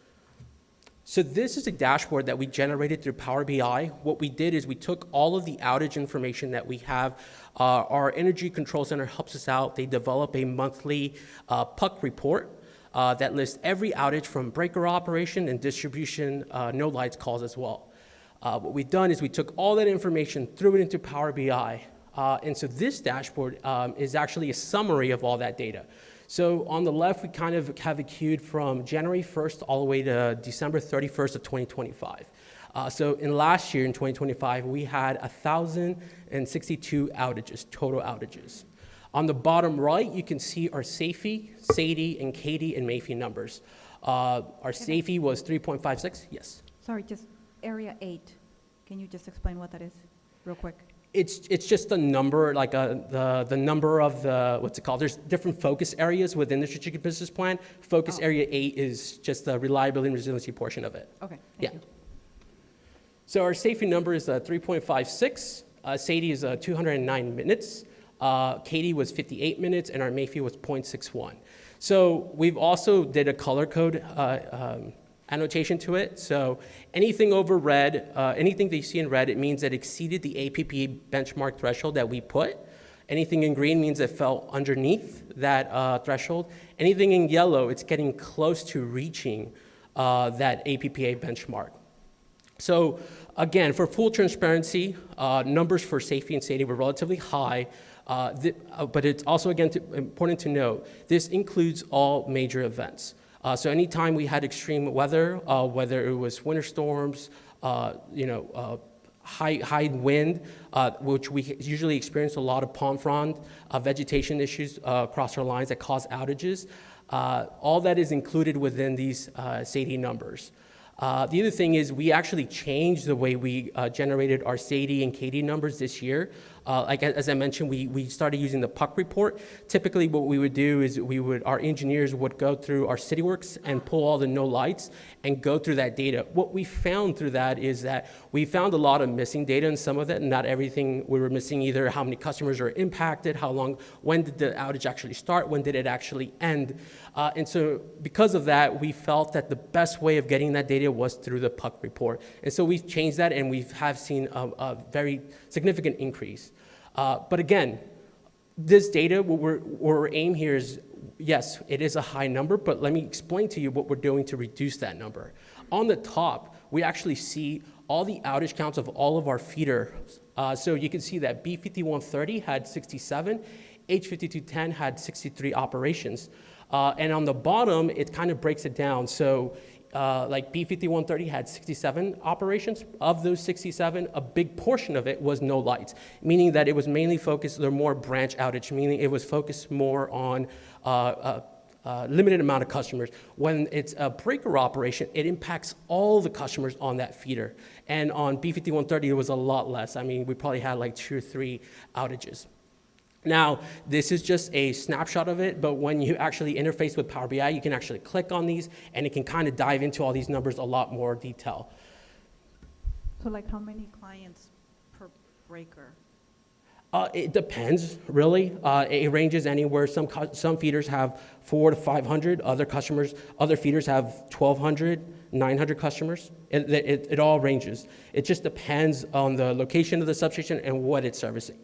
So this is a dashboard that we generated through Power BI. What we did is we took all of the outage information that we have. Our Energy Control Center helps us out. They develop a monthly PUC report that lists every outage from breaker operation and distribution no lights calls as well. What we've done is we took all that information, threw it into Power BI, and so this dashboard is actually a summary of all that data. So on the left, we kind of have it queued from January 1st all the way to December 31st of 2025. So in last year, in 2025, we had 1,062 outages, total outages. On the bottom right, you can see our SAIFI, SAIDI, and CAIDI and MAFI numbers. Our SAIFI was 3.56, yes? Sorry, just Area 8. Can you just explain what that is, real quick? It's just a number, like the number of the, what's it called? There's different focus areas within the strategic business plan. Focus area 8 is just the reliability and resiliency portion of it. Okay, thank you. So our SAIFI number is 3.56. SAIDI is 209 minutes. CAIDI was 58 minutes, and our MAFI was 0.61. So we've also did a color code annotation to it. So anything over red, anything that you see in red, it means that it exceeded the APPA benchmark threshold that we put. Anything in green means it fell underneath that threshold. Anything in yellow, it's getting close to reaching that APPA benchmark. So again, for full transparency, numbers for SAIFI and SAIDI were relatively high, but it's also, again, important to note, this includes all major events. So anytime we had extreme weather, whether it was winter storms, high wind, which we usually experience a lot of palm frond, vegetation issues across our lines that cause outages, all that is included within these SAIDI numbers. The other thing is we actually changed the way we generated our SAIDI and CAIDI numbers this year. Like as I mentioned, we started using the PUC report. Typically what we would do is our engineers would go through our CityWorks and pull all the no lights and go through that data. What we found through that is that we found a lot of missing data in some of it, and not everything. We were missing either how many customers are impacted, how long, when did the outage actually start, when did it actually end. And so because of that, we felt that the best way of getting that data was through the PUC report. And so we've changed that, and we have seen a very significant increase. But again, this data, what we're aiming here is, yes, it is a high number, but let me explain to you what we're doing to reduce that number. On the top, we actually see all the outage counts of all of our feeders. So you can see that B5130 had 67, H5210 had 63 operations. And on the bottom, it kind of breaks it down. So like B5130 had 67 operations. Of those 67, a big portion of it was no lights, meaning that it was mainly focused, they're more branch outage, meaning it was focused more on limited amount of customers. When it's a breaker operation, it impacts all the customers on that feeder. And on B5130, it was a lot less. I mean, we probably had like 2 or 3 outages. Now, this is just a snapshot of it, but when you actually interface with Power BI, you can actually click on these, and it can kind of dive into all these numbers a lot more detail. So like how many clients per breaker? It depends, really. It ranges anywhere. Some feeders have 400 to 500. Other feeders have 1,200, 900 customers. It all ranges. It just depends on the location of the substation and what it's servicing.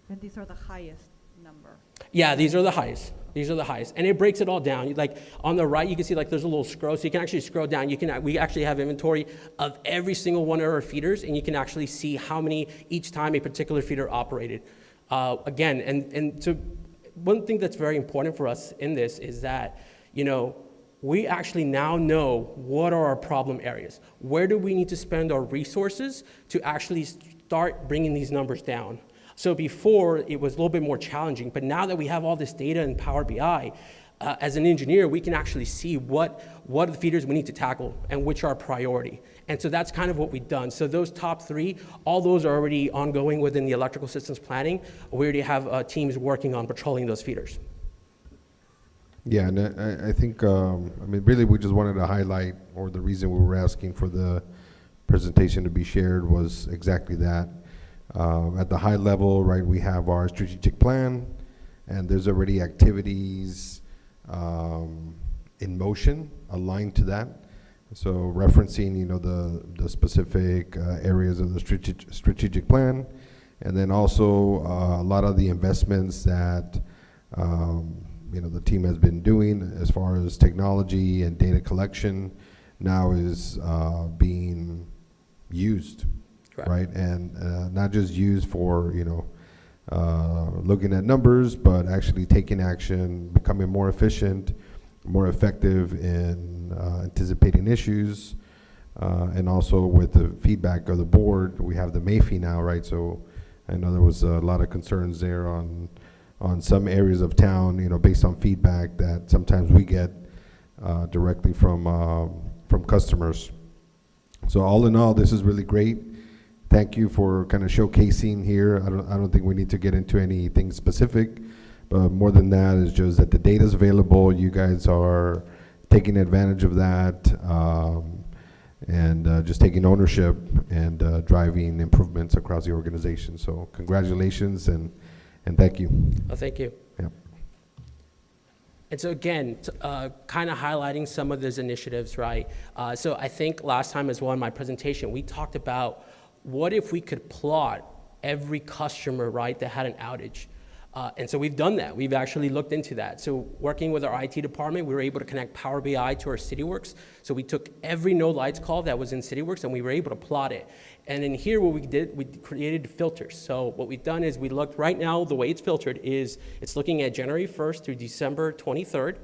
And these are the highest number. Yeah, these are the highest. These are the highest. And it breaks it all down. Like on the right, you can see like there's a little scroll, so you can actually scroll down. We actually have inventory of every single one of our feeders, and you can actually see how many each time a particular feeder operated. Again, and so one thing that's very important for us in this is that, we actually now know what are our problem areas. Where do we need to spend our resources to actually start bringing these numbers down? So before, it was a little bit more challenging, but now that we have all this data in Power BI, as an engineer, we can actually see what are the feeders we need to tackle and which are our priority. And so that's kind of what we've done. So those top 3, all those are already ongoing within the electrical systems planning. We already have teams working on patrolling those feeders. Yeah, and I think, really we just wanted to highlight, or the reason we were asking for the presentation to be shared was exactly that. At the high level, right, we have our strategic plan, and there's already activities in motion aligned to that. So referencing, the specific areas of the strategic plan, and then also a lot of the investments that the team has been doing as far as technology and data collection now is being used. Right, and not just used for looking at numbers, but actually taking action, becoming more efficient, more effective in anticipating issues, and also with the feedback of the board, we have the MAFI now, right? So I know there was a lot of concerns there on some areas of town, based on feedback that sometimes we get directly from customers. So all in all, this is really great. Thank you for kind of showcasing here. I don't think we need to get into anything specific, but more than that is just that the data is available. You guys are taking advantage of that, and just taking ownership and driving improvements across the organization. So congratulations and thank you. Oh, thank you. Yeah. And so again, kind of highlighting some of those initiatives, right? So I think last time as well in my presentation, we talked about what if we could plot every customer, right, that had an outage? And so we've done that. We've actually looked into that. So working with our IT department, we were able to connect Power BI to our CityWorks. So we took every no lights call that was in CityWorks and we were able to plot it. And in here, what we did, we created filters. So what we've done is we looked right now, the way it's filtered is it's looking at January 1st through December 23rd.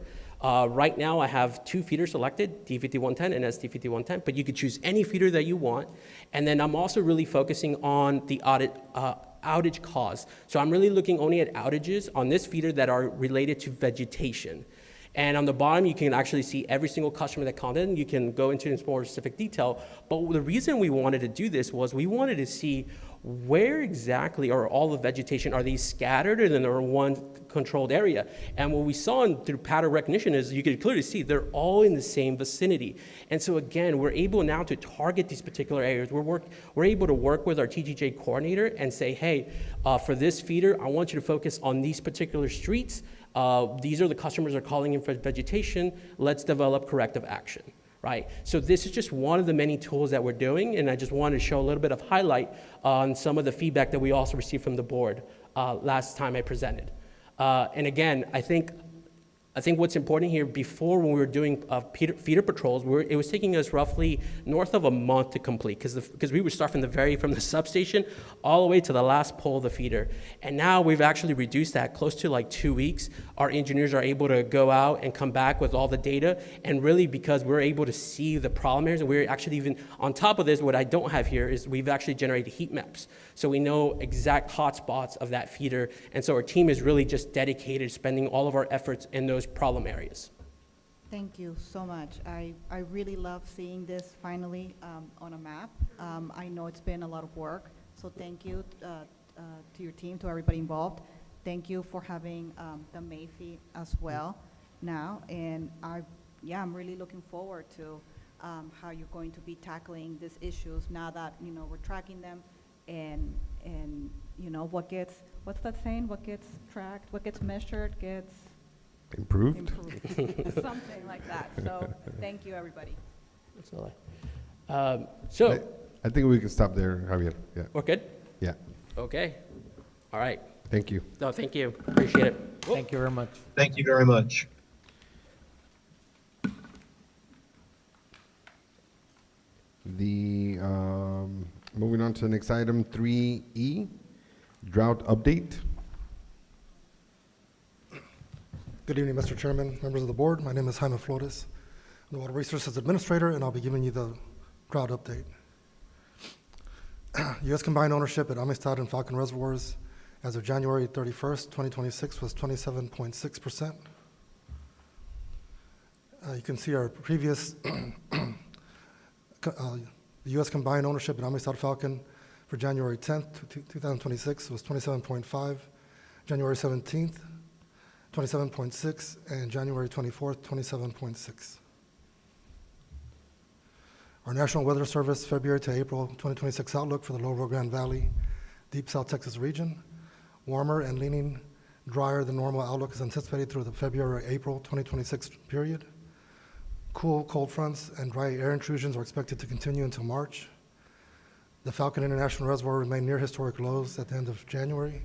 Right now, I have 2 feeders selected, D5110 and SD5110, but you could choose any feeder that you want. And then I'm also really focusing on the outage cause. So I'm really looking only at outages on this feeder that are related to vegetation. And on the bottom, you can actually see every single customer that called in. You can go into more specific detail. But the reason we wanted to do this was we wanted to see where exactly are all the vegetation? Are these scattered or then they're in one controlled area? And what we saw through pattern recognition is you could clearly see they're all in the same vicinity. And so again, we're able now to target these particular areas. We're able to work with our TGJ coordinator and say, hey, for this feeder, I want you to focus on these particular streets. These are the customers that are calling in for vegetation. Let's develop corrective action. Right? So this is just one of the many tools that we're doing, and I just wanted to show a little bit of highlight on some of the feedback that we also received from the board last time I presented. And again, I think what's important here, before when we were doing feeder patrols, it was taking us roughly north of a month to complete because we would start from the substation all the way to the last pole of the feeder. And now we've actually reduced that close to like 2 weeks. Our engineers are able to go out and come back with all the data, and really because we're able to see the problem areas, and we're actually even, on top of this, what I don't have here is we've actually generated heat maps. So we know exact hotspots of that feeder, and so our team is really just dedicated, spending all of our efforts in those problem areas. Thank you so much. I really love seeing this finally on a map. I know it's been a lot of work, so thank you to your team, to everybody involved. Thank you for having the MAFI as well now, and I'm really looking forward to how you're going to be tackling these issues now that we're tracking them and what's that saying? What gets tracked, what gets measured, gets Improved? improved. Something like that. So, thank you, everybody. Absolutely. I So, I think we can stop there, Javier. Yeah, we're good? yeah. Okay. All right. Thank you. No, thank you. Appreciate it. Thank you very much. Thank you very much. The, moving on to the next item, 3E, drought update. Good evening, Mr. Chairman, members of the board. My name is Jaime Flores. I'm the Water Resources Administrator, and I'll be giving you the drought update. U.S. combined ownership at Amistad and Falcon reservoirs as of January 31st, 2026 was 27.6%. You can see our previous U.S. combined ownership at Amistad Falcon for January 10th, 2026 was 27.5, January 17th, 27.6, and January 24th, 27.6. Our National Weather Service February to April 2026 outlook for the Lower Rio Grande Valley, Deep South Texas region. Warmer and leaning drier than normal outlook is anticipated through the February-April 2026 period. Cool cold fronts and dry air intrusions are expected to continue until March. The Falcon International Reservoir remained near historic lows at the end of January.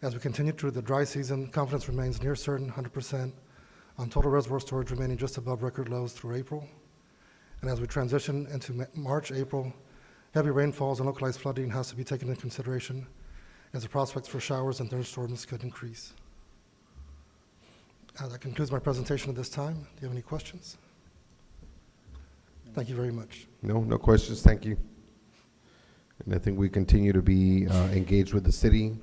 As we continue through the dry season, confidence remains near certain 100% on total reservoir storage remaining just above record lows through April. And as we transition into March, April, heavy rainfalls and localized flooding has to be taken into consideration as the prospects for showers and thunderstorms could increase. That concludes my presentation at this time. Do you have any questions? Thank you very much. No questions, thank you. And I think we continue to be engaged with the city,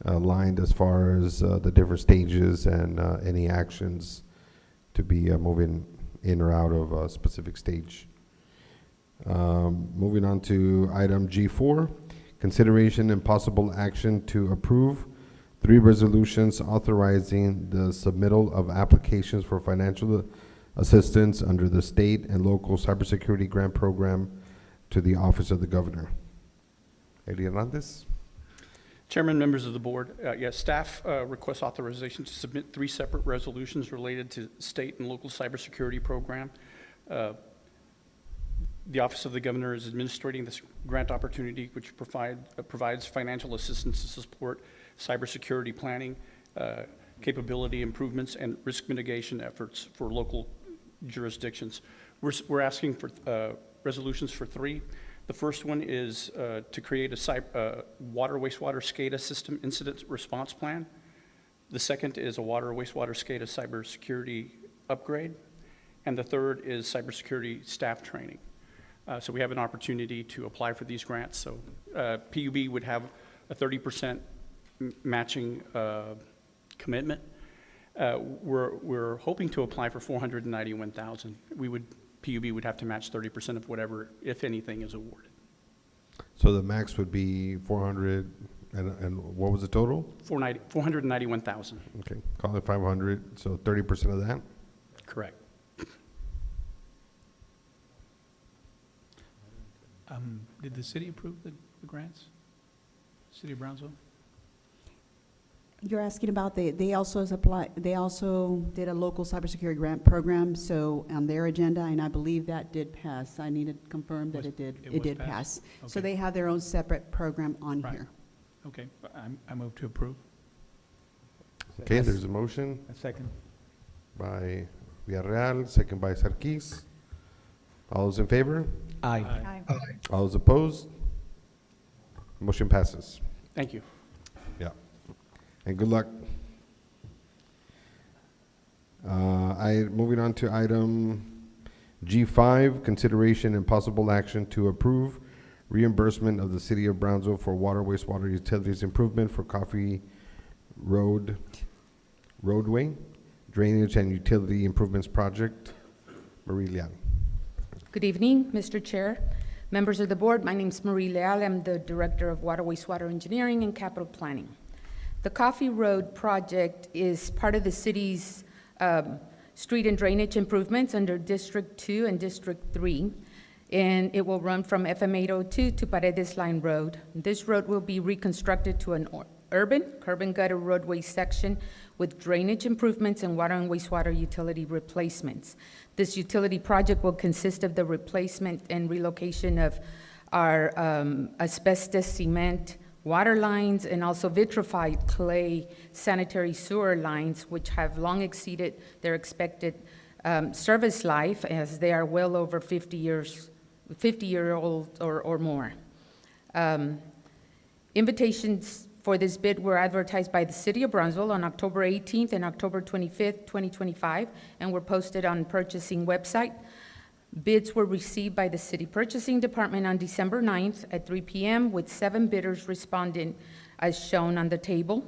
aligned as far as the different stages and any actions to be moving in or out of a specific stage. Moving on to item G4, consideration and possible action to approve 3 resolutions authorizing the submittal of applications for financial assistance under the state and local cybersecurity grant program to the Office of the Governor. Eddie Hernandez. Chairman, members of the board, yes, staff requests authorization to submit 3 separate resolutions related to state and local cybersecurity program. The Office of the Governor is administrating this grant opportunity, which provides financial assistance to support cybersecurity planning, capability improvements, and risk mitigation efforts for local jurisdictions. We're asking for resolutions for 3. The first one is to create a water wastewater SCADA system incident response plan. The second is a water wastewater SCADA cybersecurity upgrade. And the third is cybersecurity staff training. So we have an opportunity to apply for these grants. So PUB would have a 30% matching commitment. We're hoping to apply for $491,000. PUB would have to match 30% of whatever, if anything, is awarded. So the max would be 400, and what was the total? $491,000. Okay, call it 500, so 30% of that? Correct. Did the city approve the grants? City of Brownsville? You're asking about they also did a local cybersecurity grant program, so on their agenda, and I believe that did pass. I need to confirm that it did pass. Okay. So they have their own separate program on Right. here. Okay, I move to approve. Okay, there's a motion A second. by Villarreal, second by Sarkis. All those in favor? Aye. Aye. All those opposed? Motion passes. Thank you. Yeah. And good luck. Moving on to item G5, consideration and possible action to approve reimbursement of the City of Brownsville for water, wastewater, utilities improvement for Coffee roadway, drainage and utility improvements project. Marie Leal. Good evening, Mr. Chair, members of the board. My name is Marie Leal. I'm the Director of Water, Wastewater Engineering and Capital Planning. The Coffee Road project is part of the city's street and drainage improvements under District 2 and District 3. and it will run from FM 802 to Paredes Line Road. This road will be reconstructed to an urban curb and gutter roadway section with drainage improvements and water and wastewater utility replacements. This utility project will consist of the replacement and relocation of our asbestos cement water lines and also vitrified clay sanitary sewer lines, which have long exceeded their expected service life, as they are well over 50-year-old or more. Invitations for this bid were advertised by the City of Brownsville on October 18th and October 25th, 2025, and were posted on purchasing website. Bids were received by the City Purchasing Department on December 9th at 3 p.m. with 7 bidders responding as shown on the table,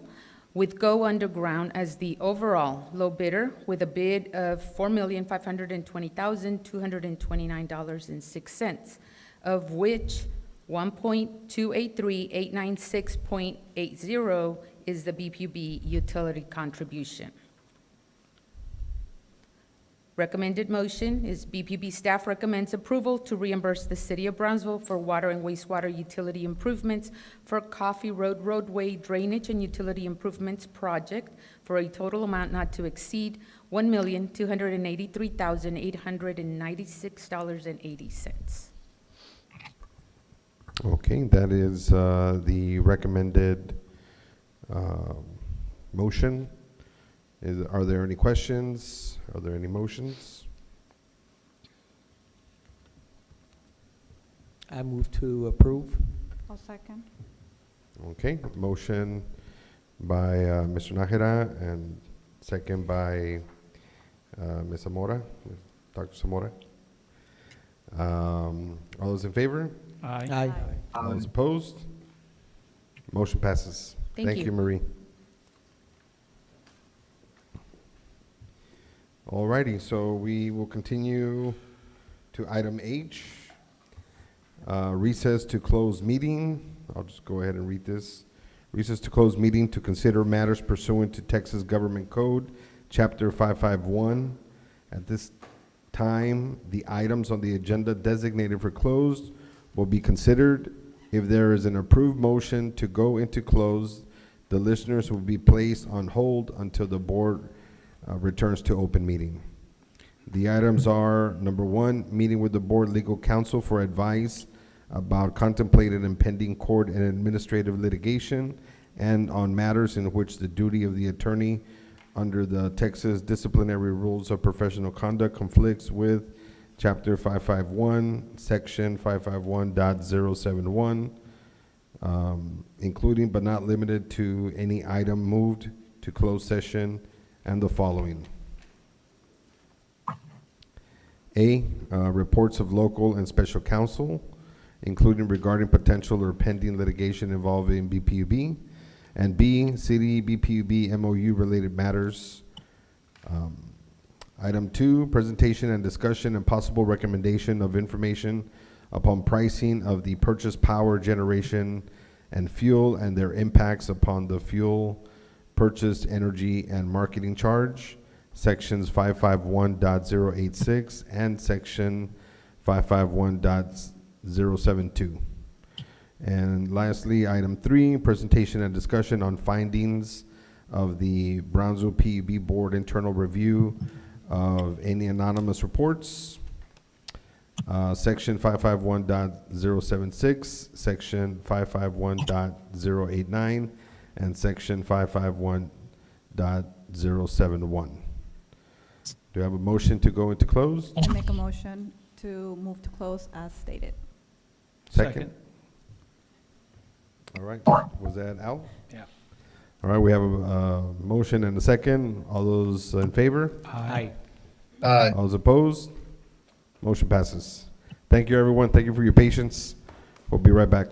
with Go Underground as the overall low bidder with a bid of $4,520,229.06, of which 1.283896.80 is the BPUB utility contribution. Recommended motion is BPUB staff recommends approval to reimburse the City of Brownsville for water and wastewater utility improvements for Coffee Road roadway drainage and utility improvements project for a total amount not to exceed $1,283,896.80. Okay, that is the recommended motion. Are there any questions? Are there any motions? I move to approve. I'll second. Okay, motion by Mr. Nájera and second by Ms. Zamora, Dr. Zamora. All those in favor? Aye. Aye. All those opposed? Motion passes. Thank you. Marie. All righty, so we will continue to item H, recess to close meeting. I'll just go ahead and read this. Recess to close meeting to consider matters pursuant to Texas Government Code, Chapter 551. At this time, the items on the agenda designated for closed will be considered. If there is an approved motion to go into closed, the listeners will be placed on hold until the board returns to open meeting. The items are, number one, meeting with the board legal counsel for advice about contemplated and pending court and administrative litigation and on matters in which the duty of the attorney under the Texas Disciplinary Rules of Professional Conduct conflicts with Chapter 551, Section 551.071, including but not limited to any item moved to closed session and the following. A, reports of local and special counsel, including regarding potential or pending litigation involving BPUB. And B, city BPUB MOU related matters. Item 2, presentation and discussion and possible recommendation of information upon pricing of the purchase power generation and fuel and their impacts upon the fuel purchased energy and marketing charge, sections 551.086 and section 551.072. And lastly, item 3, presentation and discussion on findings of the Brownsville PUB Board internal review of any anonymous reports, section 551.076, section 551.089, and section 551.071. Do I have a motion to go into closed? I make a motion to move to close as stated. Second. All right, was that Al? Yeah. All right, we have a motion and a second. All those in favor? Aye. Aye. All those opposed? Motion passes. Thank you, everyone. Thank you for your patience. We'll be right back.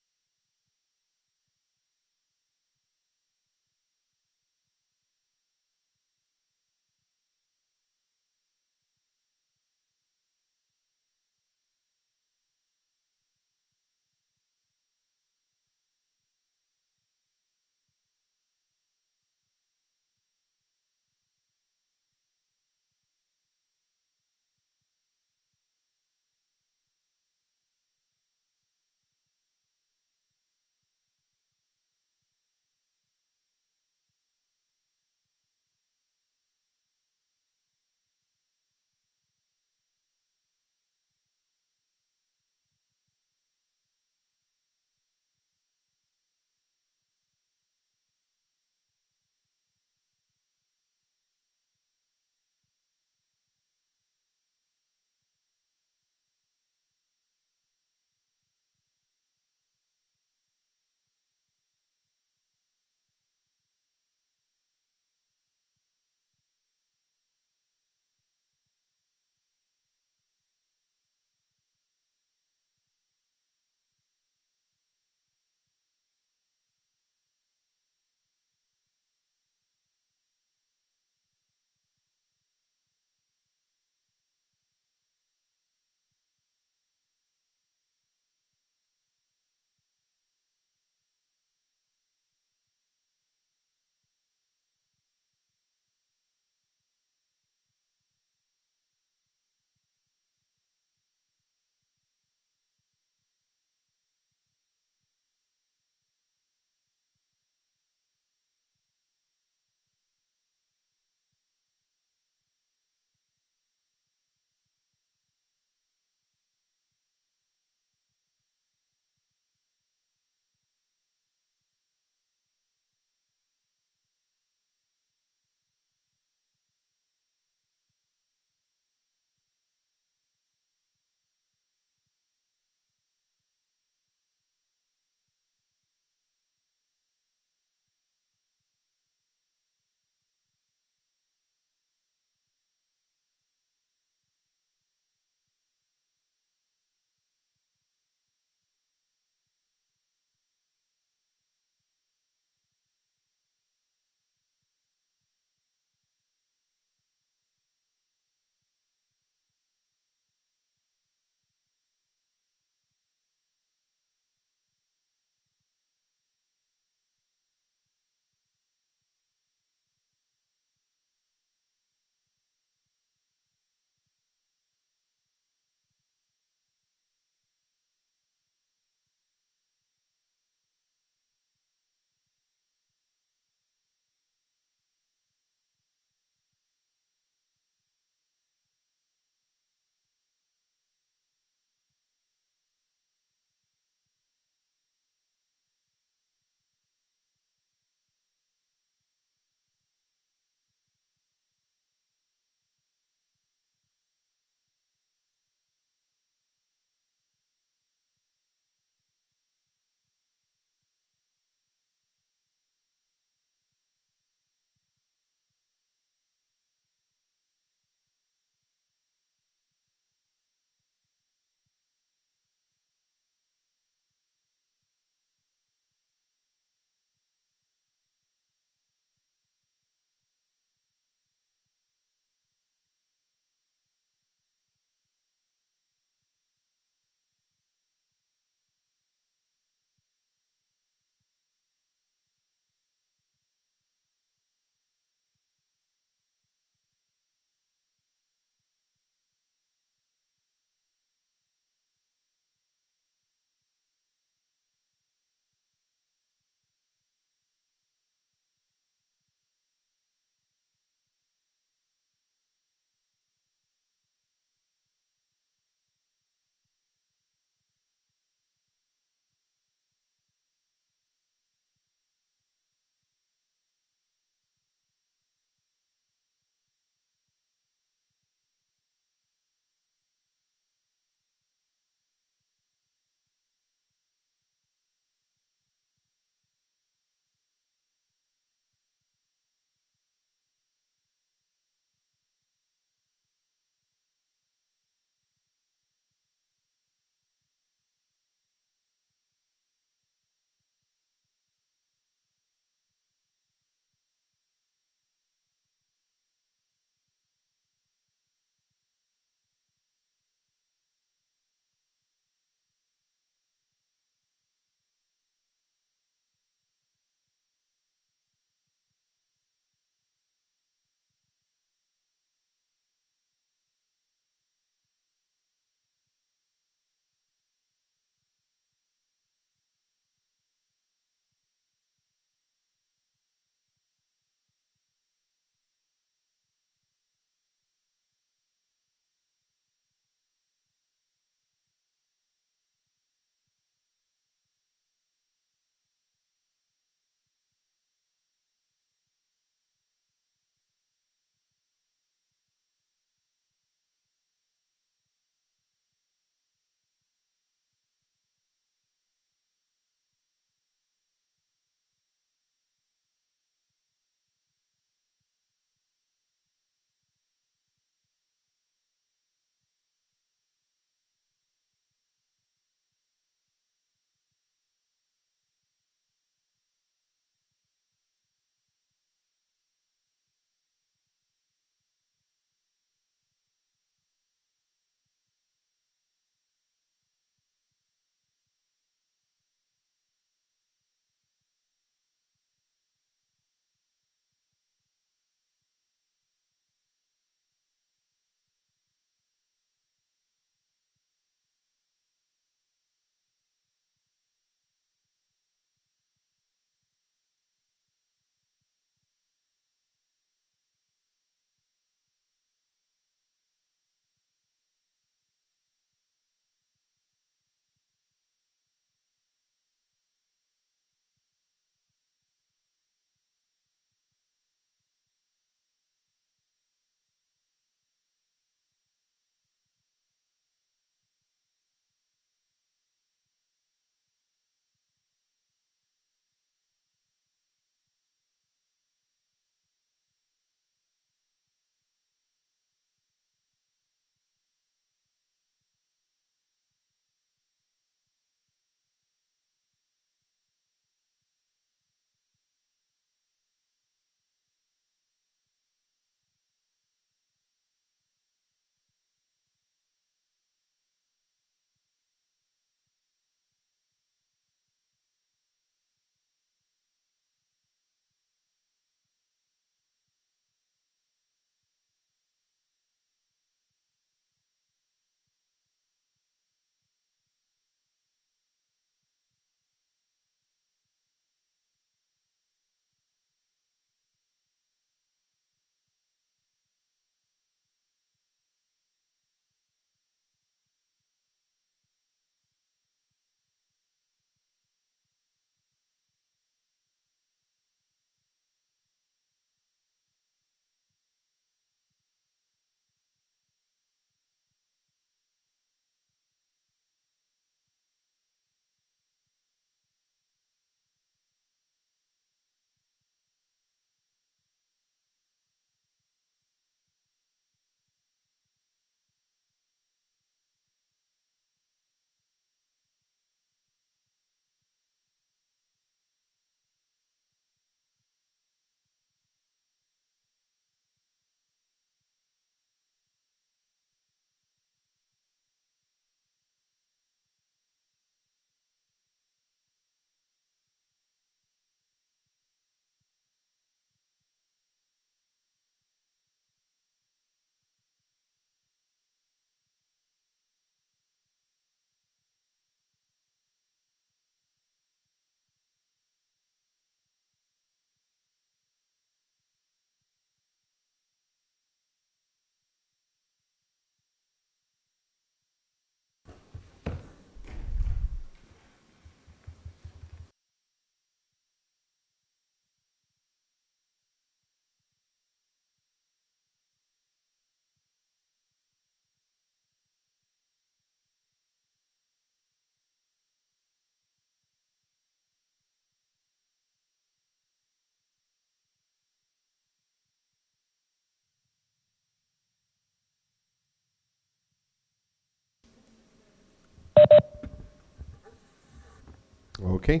Okay,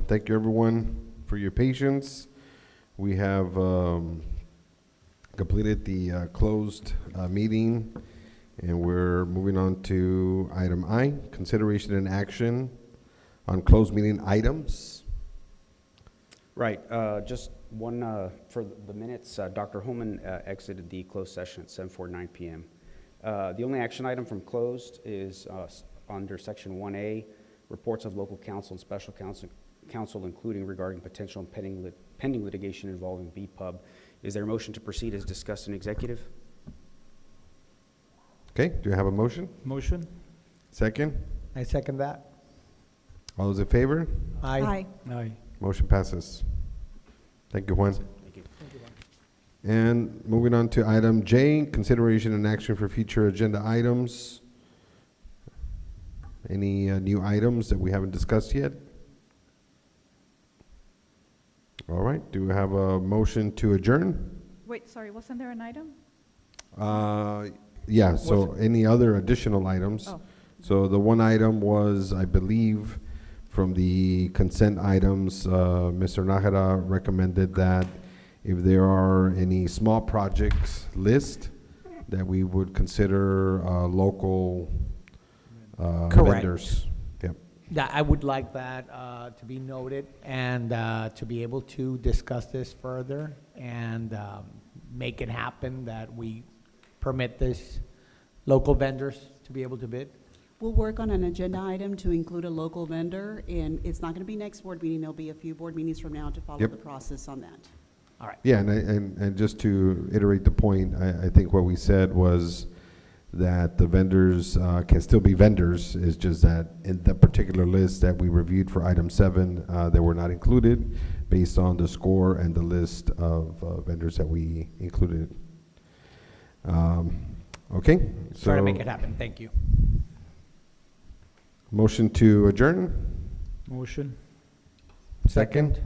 thank you everyone for your patience. We have completed the closed meeting, and we're moving on to item I, consideration and action on closed meeting items. Right, just one, for the minutes, Dr. Holman exited the closed session at 7:49 PM. The only action item from closed is under section 1A, reports of local counsel and special counsel, including regarding potential and pending litigation involving BPUB. Is there a motion to proceed as discussed in executive? Okay, do you have a motion? Motion? Second? I second that. All those in favor? Aye. Aye. Motion passes. Thank you, Juan. Thank you. And moving on to item J, consideration and action for future agenda items. Any new items that we haven't discussed yet? All right, do we have a motion to adjourn? Wait, sorry, wasn't there an item? Yeah, so any other additional items? Oh. So the one item was, I believe, from the consent items, Mr. Nájera recommended that if there are any small projects list, that we would consider local Correct. vendors. Yep. Yeah, I would like that to be noted and to be able to discuss this further and make it happen that we permit this local vendors to be able to bid. We'll work on an agenda item to include a local vendor, and it's not going to be next board meeting. There'll be a few board meetings from now to follow Yep. the process on that. All right. Yeah, and just to iterate the point, I think what we said was that the vendors can still be vendors. It's just that in the particular list that we reviewed for item 7, they were not included based on the score and the list of vendors that we included. Okay, so Try to make it happen. Thank you. motion to adjourn. Motion? Second.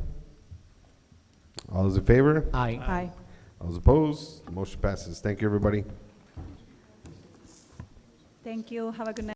All those in favor? Aye. Aye. All those opposed? Motion passes. Thank you, everybody. Thank you. Have a good night.